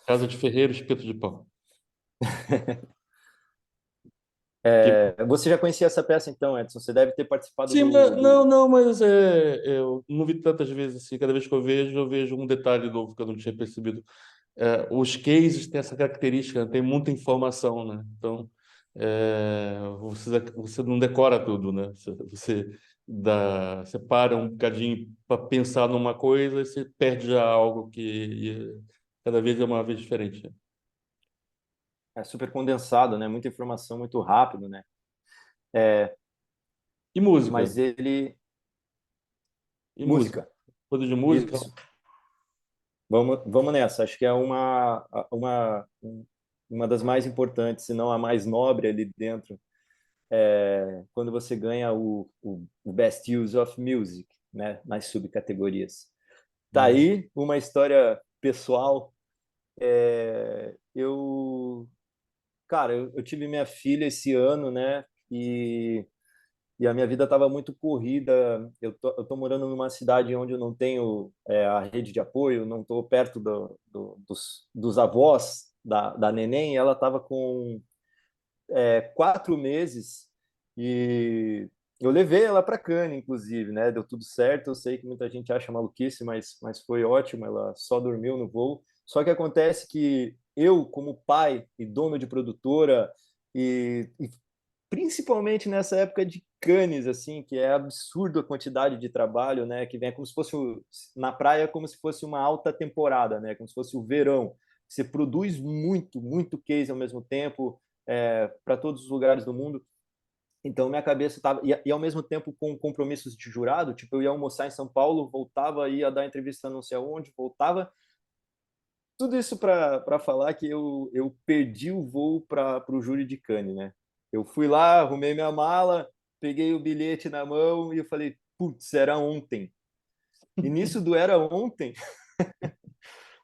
Casa de ferreiro, espeto de pau. Você já conhecia essa peça então, Edson? Você deve ter participado Sim, do... mas, não, mas eu não vi tantas vezes assim. Cada vez que eu vejo um detalhe novo que eu não tinha percebido. Os cases têm essa característica, né? Tem muita informação, né? Então, você não decora tudo, né? Você para um bocadinho para pensar numa coisa e você perde já algo que cada vez é uma vez diferente. É super condensado, né? Muita informação, muito rápido, né? E música? Mas ele... E música? Coisa de música? Isso. Vamos nessa. Acho que é uma das mais importantes, se não a mais nobre ali dentro, quando você ganha o Best Use of Music, né, nas subcategorias. Tá aí uma história pessoal. Cara, eu tive minha filha esse ano, né, e a minha vida estava muito corrida. Eu tô morando numa cidade onde eu não tenho a rede de apoio, não estou perto dos avós da neném. E ela estava com 4 meses e eu levei ela para Cannes, inclusive, né? Deu tudo certo. Eu sei que muita gente acha maluquice, mas foi ótimo. Ela só dormiu no voo. Só que acontece que eu, como pai e dono de produtora, e principalmente nessa época de Cannes, assim, que é absurdo a quantidade de trabalho, né? Que vem como se fosse na praia, como se fosse uma alta temporada, né? Como se fosse o verão. Você produz muito, muito case ao mesmo tempo, para todos os lugares do mundo. Então, minha cabeça estava... E, ao mesmo tempo, com compromissos de jurado, tipo, eu ia almoçar em São Paulo, voltava, ia dar entrevista não sei aonde, voltava. Tudo isso para falar que eu perdi o voo para o júri de Cannes, né? Eu fui lá, arrumei minha mala, peguei o bilhete na mão e eu falei, putz, era ontem. E nisso do era ontem...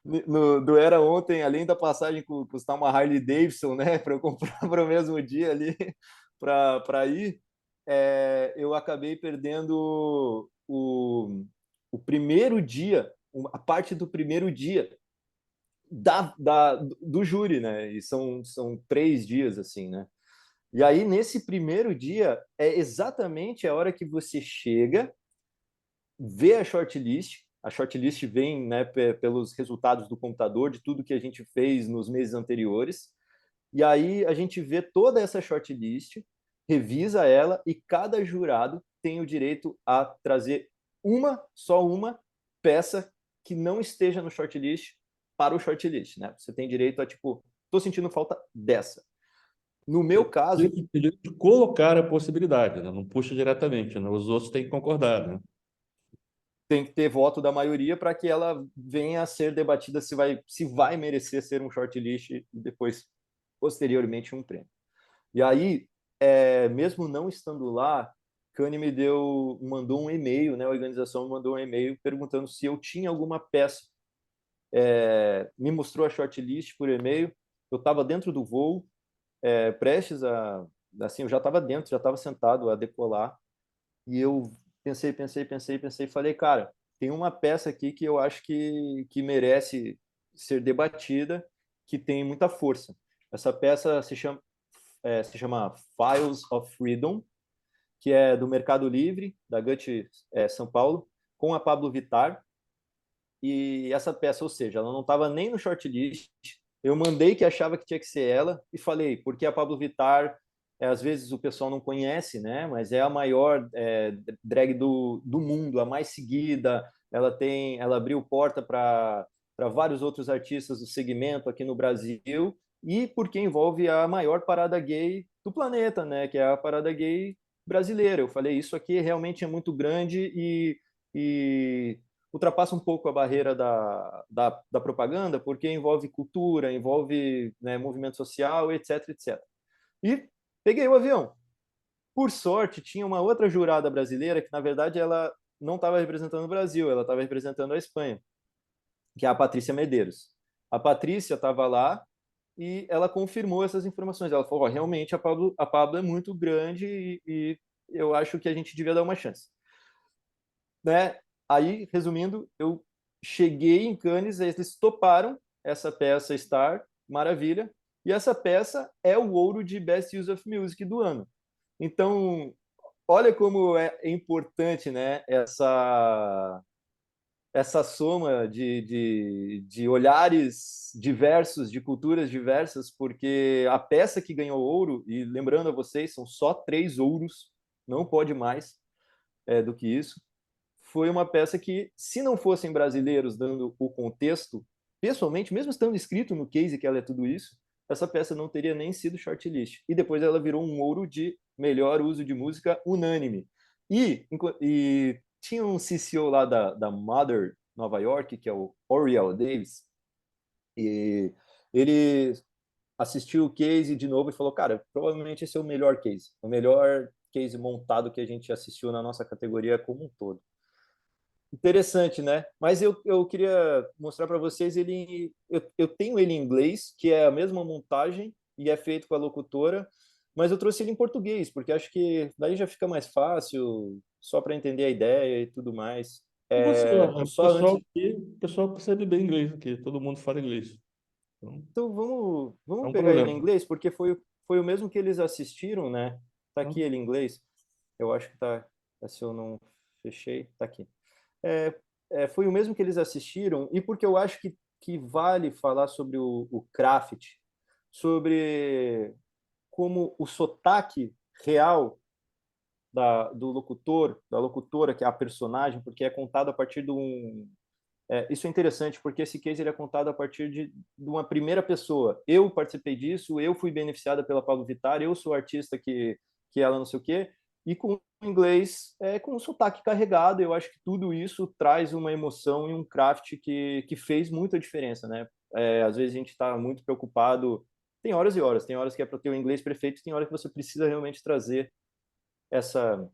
do era ontem, além da passagem custar uma Harley Davidson, né, para eu comprar para o mesmo dia ali, para ir, eu acabei perdendo o primeiro dia, a parte do primeiro dia do júri, né, e são 3 dias, assim, né. E aí, nesse primeiro dia, é exatamente a hora que você chega, vê a shortlist vem, né, pelos resultados do computador, de tudo que a gente fez nos meses anteriores, e aí a gente vê toda essa shortlist, revisa ela, e cada jurado tem o direito a trazer só uma peça que não esteja no shortlist para o shortlist, né? Você tem direito a, tipo, tô sentindo falta dessa. No meu caso... Ele colocar a possibilidade, né? Não puxa diretamente, né? Os outros têm que concordar, né? Tem que ter voto da maioria para que ela venha a ser debatida se vai merecer ser um shortlist e depois, posteriormente, um prêmio. E aí, mesmo não estando lá, Cannes mandou um e-mail, né? A organização mandou um e-mail perguntando se eu tinha alguma peça. Me mostrou a shortlist por e-mail. Eu estava dentro do voo, prestes a... Assim, eu já estava dentro, já estava sentado a decolar. E eu pensei, falei, cara, tem uma peça aqui que eu acho que merece ser debatida, que tem muita força. Essa peça se chama Files of Freedom, que é do Mercado Livre, da GUT São Paulo, com a Pablo Vittar. E essa peça, ou seja, ela não estava nem no shortlist, eu mandei que achava que tinha que ser ela, e falei, porque a Pablo Vittar... às vezes o pessoal não conhece, né? Mas é a maior drag do mundo, a mais seguida. Ela abriu porta para vários outros artistas do segmento aqui no Brasil, e porque envolve a maior parada gay do planeta, né? Que é a parada gay brasileira. Eu falei, isso aqui realmente é muito grande e ultrapassa um pouco a barreira da propaganda, porque envolve cultura, envolve, né, movimento social, etc, etc. E peguei o avião. Por sorte, tinha uma outra jurada brasileira que, na verdade, ela não estava representando o Brasil, ela estava representando a Espanha, que é a Patrícia Medeiros. A Patrícia estava lá e ela confirmou essas informações. Ela falou, realmente, a Pablo é muito grande e eu acho que a gente devia dar uma chance. Né? Aí, resumindo, eu cheguei em Cannes, eles toparam essa peça Star, maravilha, e essa peça é o ouro de Best Use of Music do ano. Então, olha como é importante, né, essa soma de olhares diversos, de culturas diversas, porque a peça que ganhou ouro, e lembrando a vocês, são só 3 ouros, não pode mais do que isso, foi uma peça que, se não fossem brasileiros dando o contexto, pessoalmente, mesmo estando escrito no case que ela é tudo isso, essa peça não teria nem sido shortlist. E depois ela virou um ouro de melhor uso de música unânime. E tinha um CCO lá da Mother Nova York, que é o Oriel Davis, e ele assistiu o case de novo e falou, cara, provavelmente esse é o melhor case montado que a gente assistiu na nossa categoria como um todo. Interessante, né? Mas eu queria mostrar para vocês eu tenho ele em inglês, que é a mesma montagem e é feito com a locutora, mas eu trouxe ele em português, porque acho que daí já fica mais fácil, só para entender a ideia e tudo mais. O pessoal percebe bem inglês aqui, todo mundo fala inglês. Então vamos um pegar ele problema. em inglês, porque foi o mesmo que eles assistiram, né? Tá aqui ele em inglês. Eu acho que tá, se eu não fechei, tá aqui. Foi o mesmo que eles assistiram, e porque eu acho que vale falar sobre o Kraft, sobre como o sotaque real do locutor, da locutora, que é a personagem, porque é contado a partir de um... isso é interessante, porque esse case ele é contado a partir de uma primeira pessoa. Eu participei disso, eu fui beneficiada pela Pablo Vittar, eu sou artista que ela não sei o quê, e com o inglês, com um sotaque carregado, eu acho que tudo isso traz uma emoção e um craft que fez muita diferença, né? Às vezes a gente está muito preocupado, tem horas e horas, tem horas que é para ter o inglês perfeito, tem horas que você precisa realmente trazer essa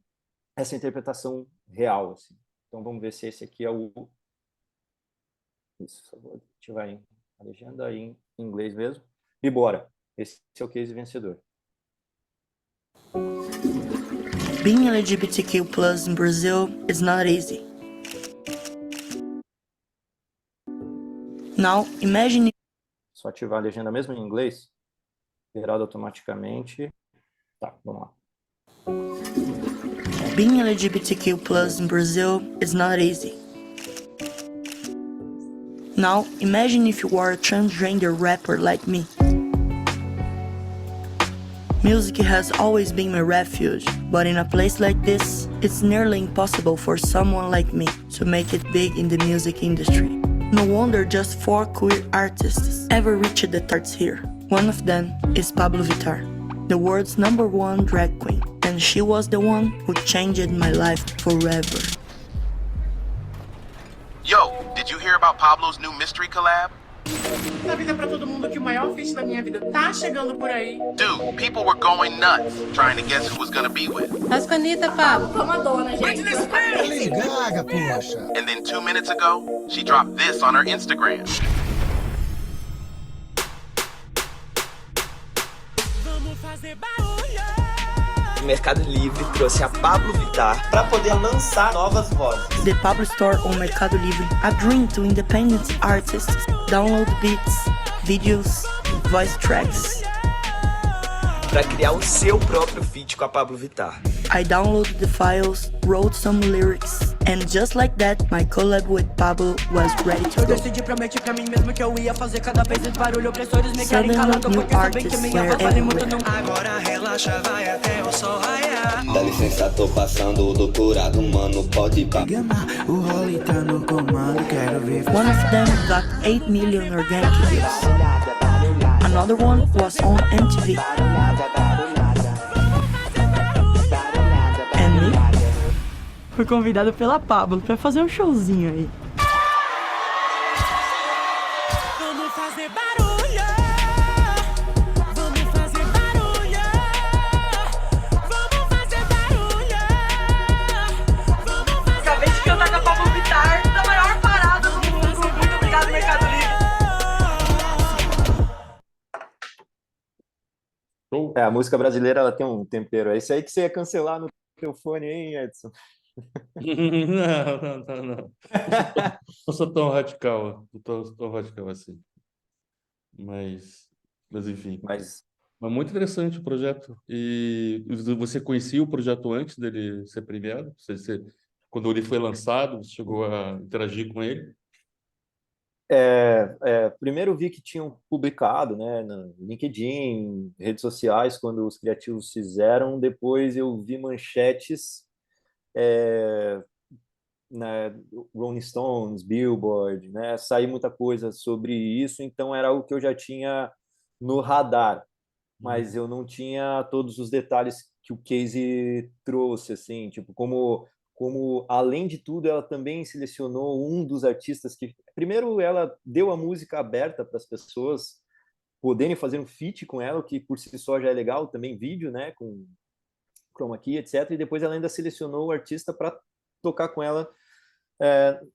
interpretação real, assim. Então vamos ver se esse aqui é o... Isso, só vou ativar a legenda aí em inglês mesmo. E bora! Esse é o case vencedor. Being LGBTQ+ in Brazil is not easy. Now, imagine... Só ativar a legenda mesmo em inglês, gerado automaticamente. Tá, vamos lá. Being LGBTQ+ in Brazil is not easy. Now, imagine if you were a transgender rapper like me. Music has always been my refuge, but in a place like this, it's nearly impossible for someone like me to make it big in the music industry. No wonder just 4 queer artists ever reached the charts here. One of them is Pablo Vittar, the world's #1 drag queen, and she was the one who changed my life forever. Yo, did you hear about Pablo's new mystery collab? Avisa pra todo mundo que o maior feat da minha vida tá chegando por aí. Dude, people were going nuts trying to guess who was gonna be with. As com a Anitta, Pablo. Com a Madonna, gente. Lady Gaga, poxa. And then 2 minutes ago, she dropped this on her Instagram. Vamos fazer barulho. O Mercado Livre trouxe a Pablo Vittar para poder lançar novas vozes. The Pablo Store on Mercado Livre, a dream to independent artists. Download beats, videos, voice tracks. Para criar o seu próprio feat com a Pablo Vittar. I downloaded the files, wrote some lyrics, and just like that, my collab with Pablo was ready to Eu go. decidi, prometi pra mim mesmo que eu ia fazer cada vez mais barulho. Opressores me querem Suddenly, calado new porque sabem que artists minha were voz vale muito. everywhere. Agora relaxa, vai até o sol raiar. Dá licença, tô passando o doutorado, mano, pode ir pra... O role tá no comando, quero ver. One of them got 8 million organic views. Another one was on MTV. And me? Fui convidado pela Pablo pra fazer um showzinho aí. Vamos fazer barulho. Vamos fazer barulho. Vamos fazer barulho. Vamos fazer. Acabei de cantar com a Pablo Vittar na maior parada do mundo. Muito obrigado, Mercado Livre. A música brasileira ela tem um tempero. É isso aí que você ia cancelar no teu fone, hein, Edson? Não. Não sou tão radical. Não tô tão radical assim. Mas enfim. Mas muito interessante o projeto. E você conhecia o projeto antes dele ser premiado? Quando ele foi lançado, você chegou a interagir com ele? Primeiro vi que tinham publicado, né, no LinkedIn, redes sociais, quando os criativos fizeram. Depois eu vi manchetes né, Rolling Stones, Billboard, né, saiu muita coisa sobre isso, então era algo que eu já tinha no radar, mas eu não tinha todos os detalhes que o case trouxe, assim, tipo, como além de tudo ela também selecionou um dos artistas que primeiro ela deu a música aberta para as pessoas poderem fazer um feat com ela, o que por si só já é legal, também vídeo, né, com chroma key, etc. E depois ela ainda selecionou o artista para tocar com ela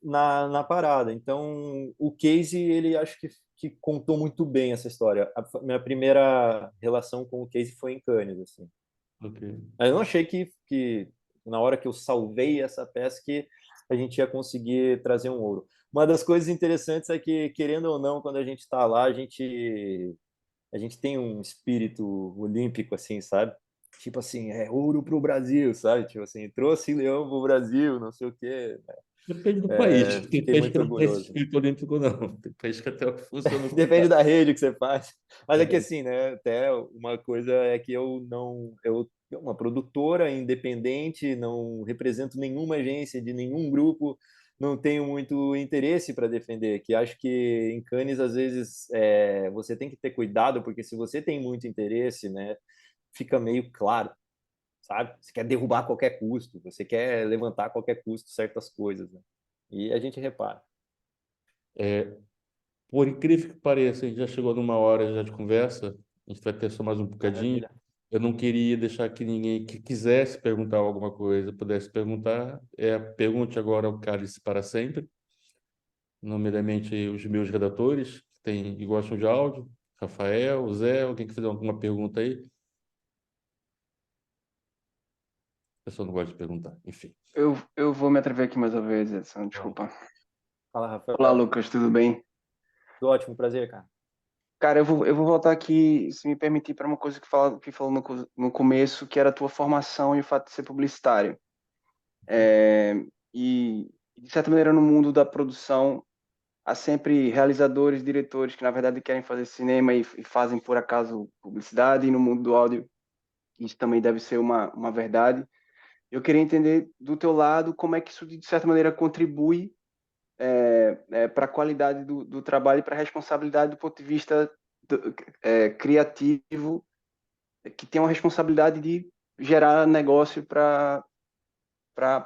na parada. Então, o Casey, ele acho que contou muito bem essa história. A minha primeira relação com o Casey foi em Cannes, assim. Ok. Eu não achei que na hora que eu salvei essa peça que a gente ia conseguir trazer um ouro. Uma das coisas interessantes é que, querendo ou não, quando a gente está lá, a gente tem um espírito olímpico, assim, sabe? Tipo assim, ouro pro Brasil, sabe? Tipo assim, trouxe leão pro Brasil, não sei o quê. Depende do país. Tem país que não tem esse orgulhoso. espírito olímpico, não. Tem país que até funciona. Depende da rede que você faz. Mas é que assim, né? Até uma coisa é que eu uma produtora independente, não represento nenhuma agência de nenhum grupo, não tenho muito interesse para defender, que acho que em Cannes, às vezes, você tem que ter cuidado, porque se você tem muito interesse, né, fica meio claro, sabe? Você quer derrubar a qualquer custo, você quer levantar a qualquer custo certas coisas, né? E a gente repara. Por incrível que pareça, a gente já chegou numa hora já de conversa, a gente vai ter só mais um bocadinho. Maravilha. Eu não queria deixar que ninguém que quisesse perguntar alguma coisa pudesse perguntar. Pergunte agora ao Cálice para sempre, nomeadamente os meus redatores, que gostam de áudio, Rafael, Zé, alguém que fizer alguma pergunta aí. A pessoa não gosta de perguntar, enfim. Eu vou me atrever aqui mais uma vez, Edson, desculpa. Fala, Rafael. Olá, Lucas, tudo bem? Tudo ótimo, prazer, cara. Cara, eu vou voltar aqui, se me permitir, para uma coisa que falou no começo, que era a tua formação e o fato de ser publicitário. E, de certa maneira, no mundo da produção, há sempre realizadores, diretores que, na verdade, querem fazer cinema e fazem, por acaso, publicidade. E no mundo do áudio, isso também deve ser uma verdade. Eu queria entender, do teu lado, como é que isso, de certa maneira, contribui para a qualidade do trabalho e para a responsabilidade do ponto de vista criativo, que tem uma responsabilidade de gerar negócio para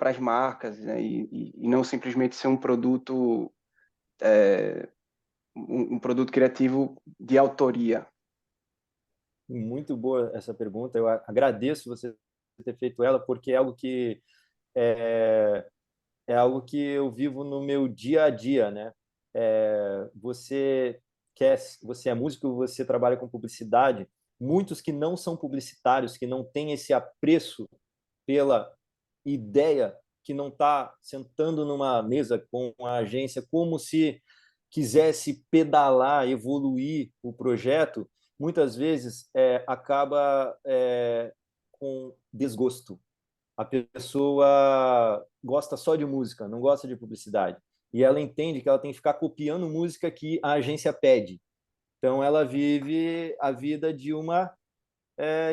as marcas, né? E não simplesmente ser um produto um produto criativo de autoria. Muito boa essa pergunta. Eu agradeço você ter feito ela, porque é algo que algo que eu vivo no meu dia a dia, né? Você é músico, você trabalha com publicidade. Muitos que não são publicitários, que não têm esse apreço pela ideia, que não está sentando numa mesa com a agência como se quisesse pedalar, evoluir o projeto, muitas vezes acaba com desgosto. A pessoa gosta só de música, não gosta de publicidade. E ela entende que ela tem que ficar copiando música que a agência pede. Então, ela vive a vida de uma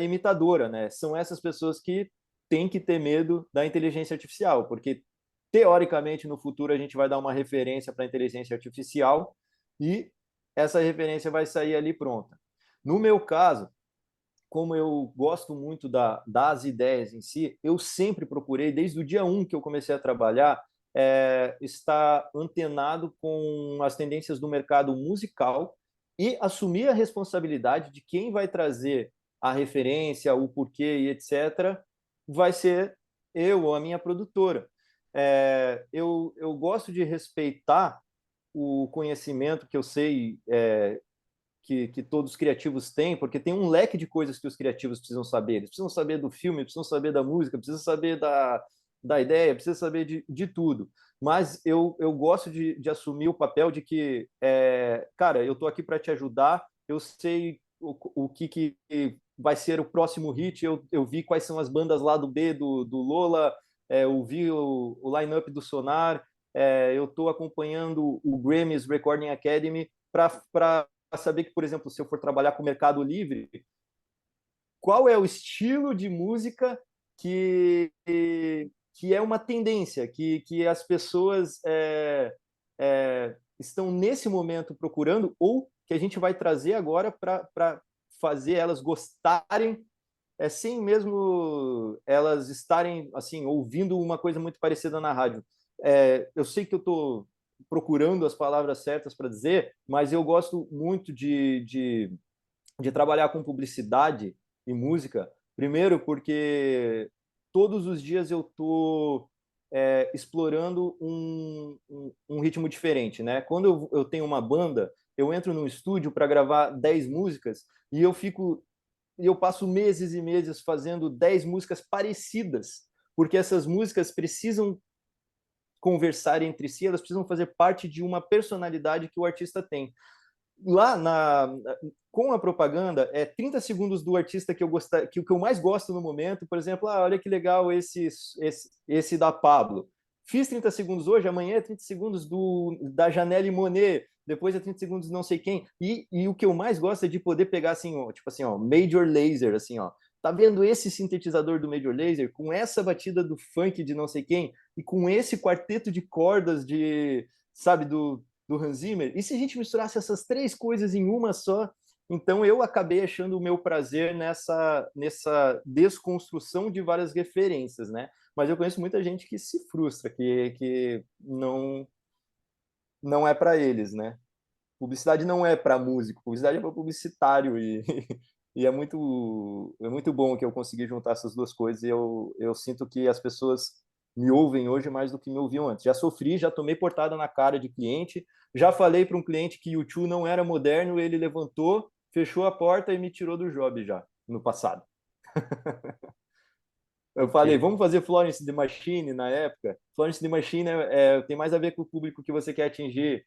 imitadora, né? São essas pessoas que têm que ter medo da inteligência artificial, porque, teoricamente, no futuro, a gente vai dar uma referência para a inteligência artificial e essa referência vai sair ali pronta. No meu caso, como eu gosto muito das ideias em si, eu sempre procurei, desde o dia 1 que eu comecei a trabalhar, estar antenado com as tendências do mercado musical e assumir a responsabilidade de quem vai trazer a referência, o porquê e etc., vai ser eu ou a minha produtora. Eu gosto de respeitar o conhecimento que eu sei que todos os criativos têm, porque tem um leque de coisas que os criativos precisam saber. Eles precisam saber do filme, precisam saber da música, precisam saber da ideia, precisam saber de tudo. Mas eu gosto de assumir o papel de que, cara, eu estou aqui para te ajudar, eu sei o que vai ser o próximo hit, eu vi quais são as bandas lá do B, do Lola, eu vi o line-up do Sonar, eu estou acompanhando o Grammys Recording Academy para saber que, por exemplo, se eu for trabalhar com o Mercado Livre, qual é o estilo de música que é uma tendência, que as pessoas estão nesse momento procurando, ou que a gente vai trazer agora para fazer elas gostarem, sem mesmo elas estarem assim ouvindo uma coisa muito parecida na rádio. Eu sei que eu estou procurando as palavras certas para dizer, mas eu gosto muito de de trabalhar com publicidade e música. Primeiro, porque todos os dias eu estou explorando um ritmo diferente, né? Quando eu tenho uma banda, eu entro num estúdio para gravar 10 músicas e eu passo meses e meses fazendo 10 músicas parecidas, porque essas músicas precisam conversar entre si, elas precisam fazer parte de uma personalidade que o artista tem. Lá com a propaganda, 30 segundos do artista que eu mais gosto no momento, por exemplo, olha que legal esse da Pablo. Fiz 30 segundos hoje, amanhã é 30 segundos da Janelle Monáe, depois é 30 segundos não sei quem. E o que eu mais gosto é de poder pegar assim, tipo assim, Major Lazer, assim, tá vendo esse sintetizador do Major Lazer com essa batida do funk de não sei quem e com esse quarteto de cordas sabe, do Hans Zimmer? E se a gente misturasse essas 3 coisas em uma só? Então eu acabei achando o meu prazer nessa desconstrução de várias referências, né? Mas eu conheço muita gente que se frustra, que não é para eles, né? Publicidade não é para músico, publicidade é para publicitário e é muito bom que eu consegui juntar essas duas coisas e eu sinto que as pessoas me ouvem hoje mais do que me ouviam antes. Já sofri, já tomei portada na cara de cliente, já falei para um cliente que o U2 não era moderno, ele levantou, fechou a porta e me tirou do job já, no passado. Eu falei, vamos fazer Florence the Machine na época? Florence the Machine tem mais a ver com o público que você quer atingir.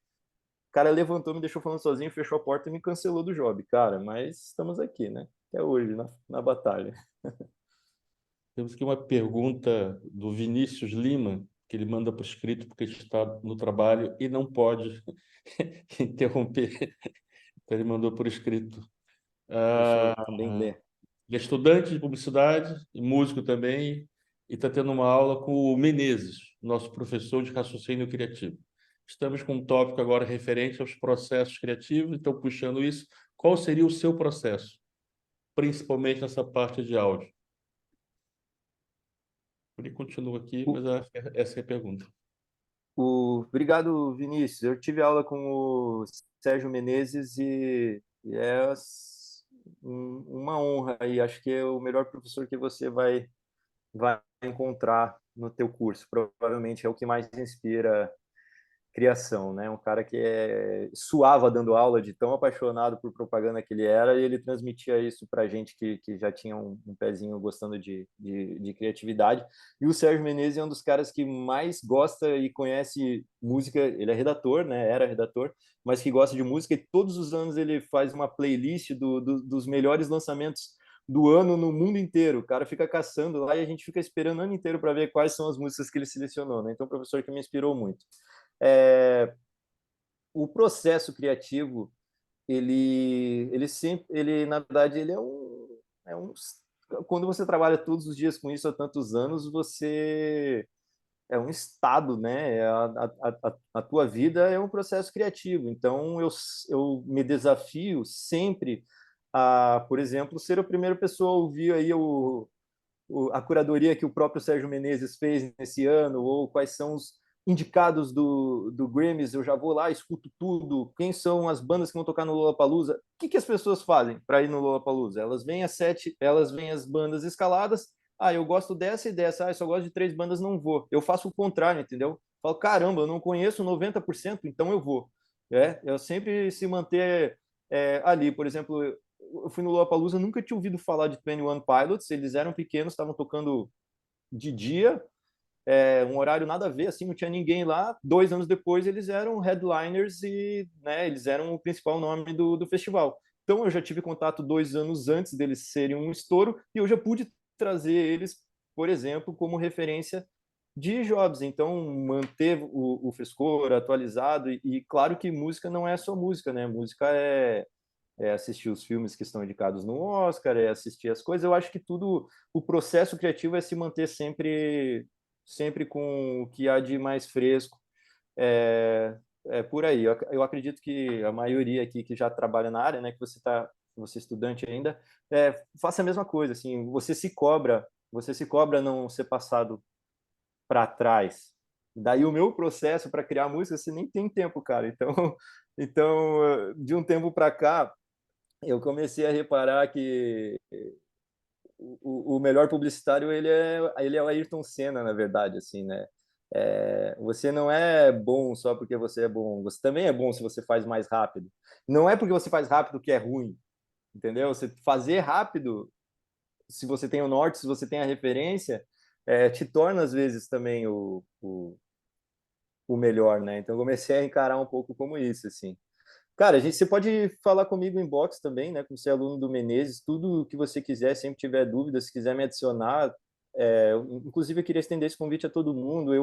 O cara levantou, me deixou falando sozinho, fechou a porta e me cancelou do job, cara. Mas estamos aqui, né? Até hoje, na batalha. Temos aqui uma pergunta do Vinícius Lima, que ele manda por escrito porque está no trabalho e não pode interromper. Então, ele mandou por escrito. Deixa eu também ler. Ele é estudante de publicidade e músico também, e está tendo uma aula com o Menezes, nosso professor de raciocínio criativo. Estamos com um tópico agora referente aos processos criativos, então, puxando isso, qual seria o seu processo, principalmente nessa parte de áudio? Ele continua aqui, mas essa é a pergunta. Obrigado, Vinícius. Eu tive aula com o Sérgio Menezes e é uma honra, e acho que é o melhor professor que você vai encontrar no teu curso. Provavelmente é o que mais inspira criação, né? Um cara que suava dando aula, de tão apaixonado por propaganda que ele era, e ele transmitia isso para gente que já tinha um pezinho gostando de criatividade. E o Sérgio Menezes é um dos caras que mais gosta e conhece música. Ele é redator, né? Era redator, mas que gosta de música, e todos os anos ele faz uma playlist dos melhores lançamentos do ano no mundo inteiro. O cara fica caçando lá e a gente fica esperando o ano inteiro para ver quais são as músicas que ele selecionou, né? Então, é um professor que me inspirou muito. O processo criativo, ele sempre, na verdade, ele quando você trabalha todos os dias com isso há tantos anos, você é um estado, né? A tua vida é um processo criativo. Então, eu me desafio sempre a, por exemplo, ser a primeira pessoa a ouvir aí a curadoria que o próprio Sérgio Menezes fez nesse ano, ou quais são os indicados do Grammys. Eu já vou lá, escuto tudo, quem são as bandas que vão tocar no Lollapalooza. O que as pessoas fazem para ir no Lollapalooza? Elas veem as bandas escaladas, eu gosto dessa e dessa, eu só gosto de 3 bandas, não vou. Eu faço o contrário, entendeu? Falo, caramba, eu não conheço 90%, então eu vou. Eu sempre se manter ali. Por exemplo, eu fui no Lollapalooza, nunca tinha ouvido falar de 21 Pilots, eles eram pequenos, estavam tocando de dia, um horário nada a ver, assim, não tinha ninguém lá. 2 anos depois eles eram headliners e, né, eles eram o principal nome do festival. Então eu já tive contato 2 anos antes deles serem um estouro, e eu já pude trazer eles, por exemplo, como referência de jobs. Então, manter o frescor atualizado, e claro que música não é só música, né? Música é assistir os filmes que estão indicados no Oscar, é assistir as coisas. Eu acho que tudo, o processo criativo é se manter sempre com o que há de mais fresco. Por aí. Eu acredito que a maioria aqui que já trabalha na área, né, que você é estudante ainda, faça a mesma coisa. Assim, você se cobra não ser passado para trás. Daí o meu processo para criar música, você nem tem tempo, cara. Então, de um tempo para cá, eu comecei a reparar que o melhor publicitário ele é o Ayrton Senna, na verdade, assim, né? Você não é bom só porque você é bom, você também é bom se você faz mais rápido. Não é porque você faz rápido que é ruim, entendeu? Você fazer rápido, se você tem o norte, se você tem a referência, te torna às vezes também o melhor, né? Então eu comecei a encarar um pouco como isso, assim. Cara, você pode falar comigo em box também, né? Como você é aluno do Menezes, tudo que você quiser, sempre tiver dúvidas, se quiser me adicionar. Inclusive, eu queria estender esse convite a todo mundo.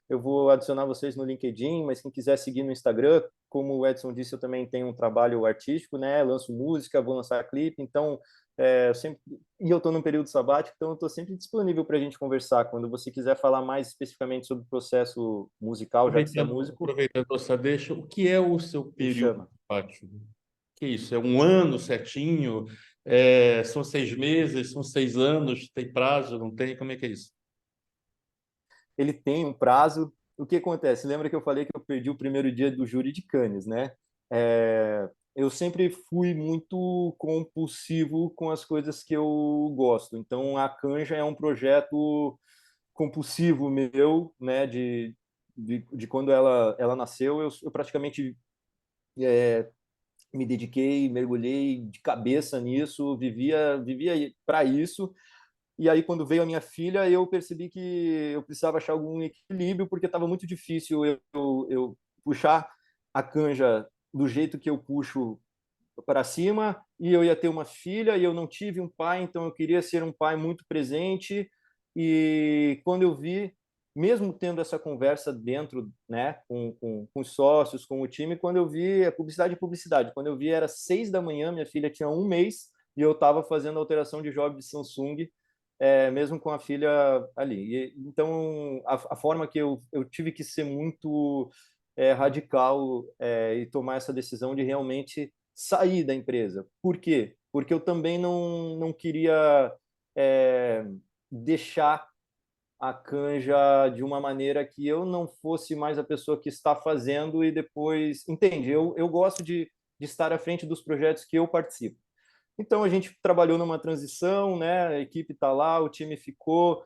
Eu vou adicionar vocês no LinkedIn, mas quem quiser seguir no Instagram, como o Edson disse, eu também tenho um trabalho artístico, né? Lanço música, vou lançar clipe, então eu estou num período sabático, então eu estou sempre disponível para a gente conversar. Quando você quiser falar mais especificamente sobre o processo musical, já que você é músico. Aproveitando essa deixa, o que é o seu período sabático? Que isso? É um ano certinho? São 6 meses? São 6 anos? Tem prazo? Não tem? Como é que é isso? Ele tem um prazo. O que acontece? Lembra que eu falei que eu perdi o primeiro dia do júri de Cannes, né? Eu sempre fui muito compulsivo com as coisas que eu gosto. Então, a Canja é um projeto compulsivo meu, né? De quando ela nasceu, eu praticamente me dediquei, mergulhei de cabeça nisso, vivia para isso. E aí, quando veio a minha filha, eu percebi que eu precisava achar algum equilíbrio, porque estava muito difícil eu puxar a canja do jeito que eu puxo para cima, e eu ia ter uma filha, e eu não tive um pai, então eu queria ser um pai muito presente. E quando eu vi, mesmo tendo essa conversa dentro, né, com os sócios, com o time, quando eu vi a publicidade, quando eu vi era 6 da manhã, minha filha tinha 1 mês, e eu estava fazendo alteração de job de Samsung, mesmo com a filha ali. Então, a forma que eu tive que ser muito radical e tomar essa decisão de realmente sair da empresa. Por quê? Porque eu também não queria deixar a canja de uma maneira que eu não fosse mais a pessoa que está fazendo e depois... Entende? Eu gosto de estar à frente dos projetos que eu participo. Então, a gente trabalhou numa transição, né? A equipe está lá, o time ficou,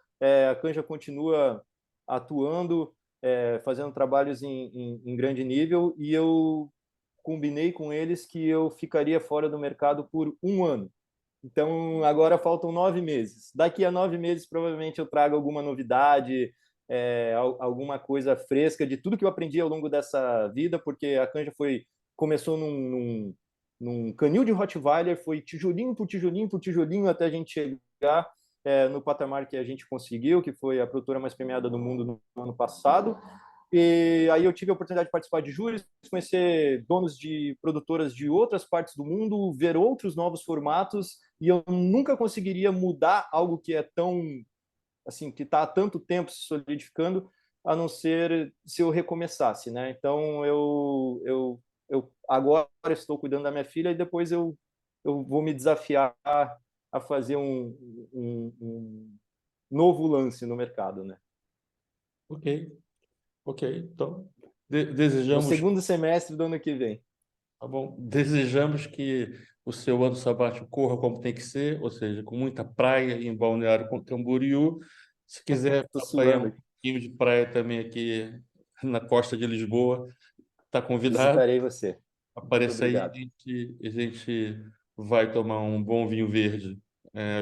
a Canja continua atuando, fazendo trabalhos em grande nível, e eu combinei com eles que eu ficaria fora do mercado por 1 ano. Então, agora faltam 9 meses. Daqui a 9 meses, provavelmente, eu trago alguma novidade, alguma coisa fresca de tudo que eu aprendi ao longo dessa vida, porque a Canja começou num canil de Rottweiler, foi tijolinho por tijolinho por tijolinho até a gente chegar no patamar que a gente conseguiu, que foi a produtora mais premiada do mundo no ano passado. E aí eu tive a oportunidade de participar de júris, conhecer donos de produtoras de outras partes do mundo, ver outros novos formatos, e eu nunca conseguiria mudar algo que é tão, assim, que está há tanto tempo se solidificando, a não ser se eu recomeçasse, né? Então eu agora estou cuidando da minha filha e depois eu vou me desafiar a fazer um novo lance no mercado, né? Ok. Então, desejamos... No segundo semestre do ano que vem. Tá bom. Desejamos que o seu ano sabático corra como tem que ser, ou seja, com muita praia em Balneário Camboriú. Se quiser acompanhar um pouquinho de praia também aqui na costa de Lisboa, está convidado. Visitarei você. Apareça aí, a gente vai tomar um bom vinho verde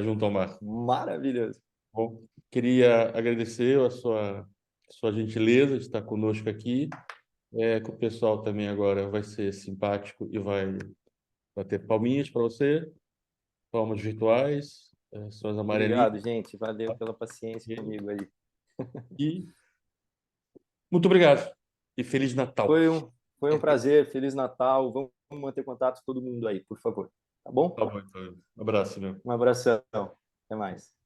junto ao mar. Maravilhoso. Bom, queria agradecer a sua gentileza de estar conosco aqui. Que o pessoal também agora vai ser simpático e vai bater palminhas para você, palmas virtuais, suas amarelinhas. Obrigado, gente. Valeu pela paciência comigo aí. E muito obrigado. E Feliz Natal. Foi um prazer. Feliz Natal. Vamos manter contato todo mundo aí, por favor. Tá bom? Tá bom, então. Um abraço, meu. Um abração. Até mais.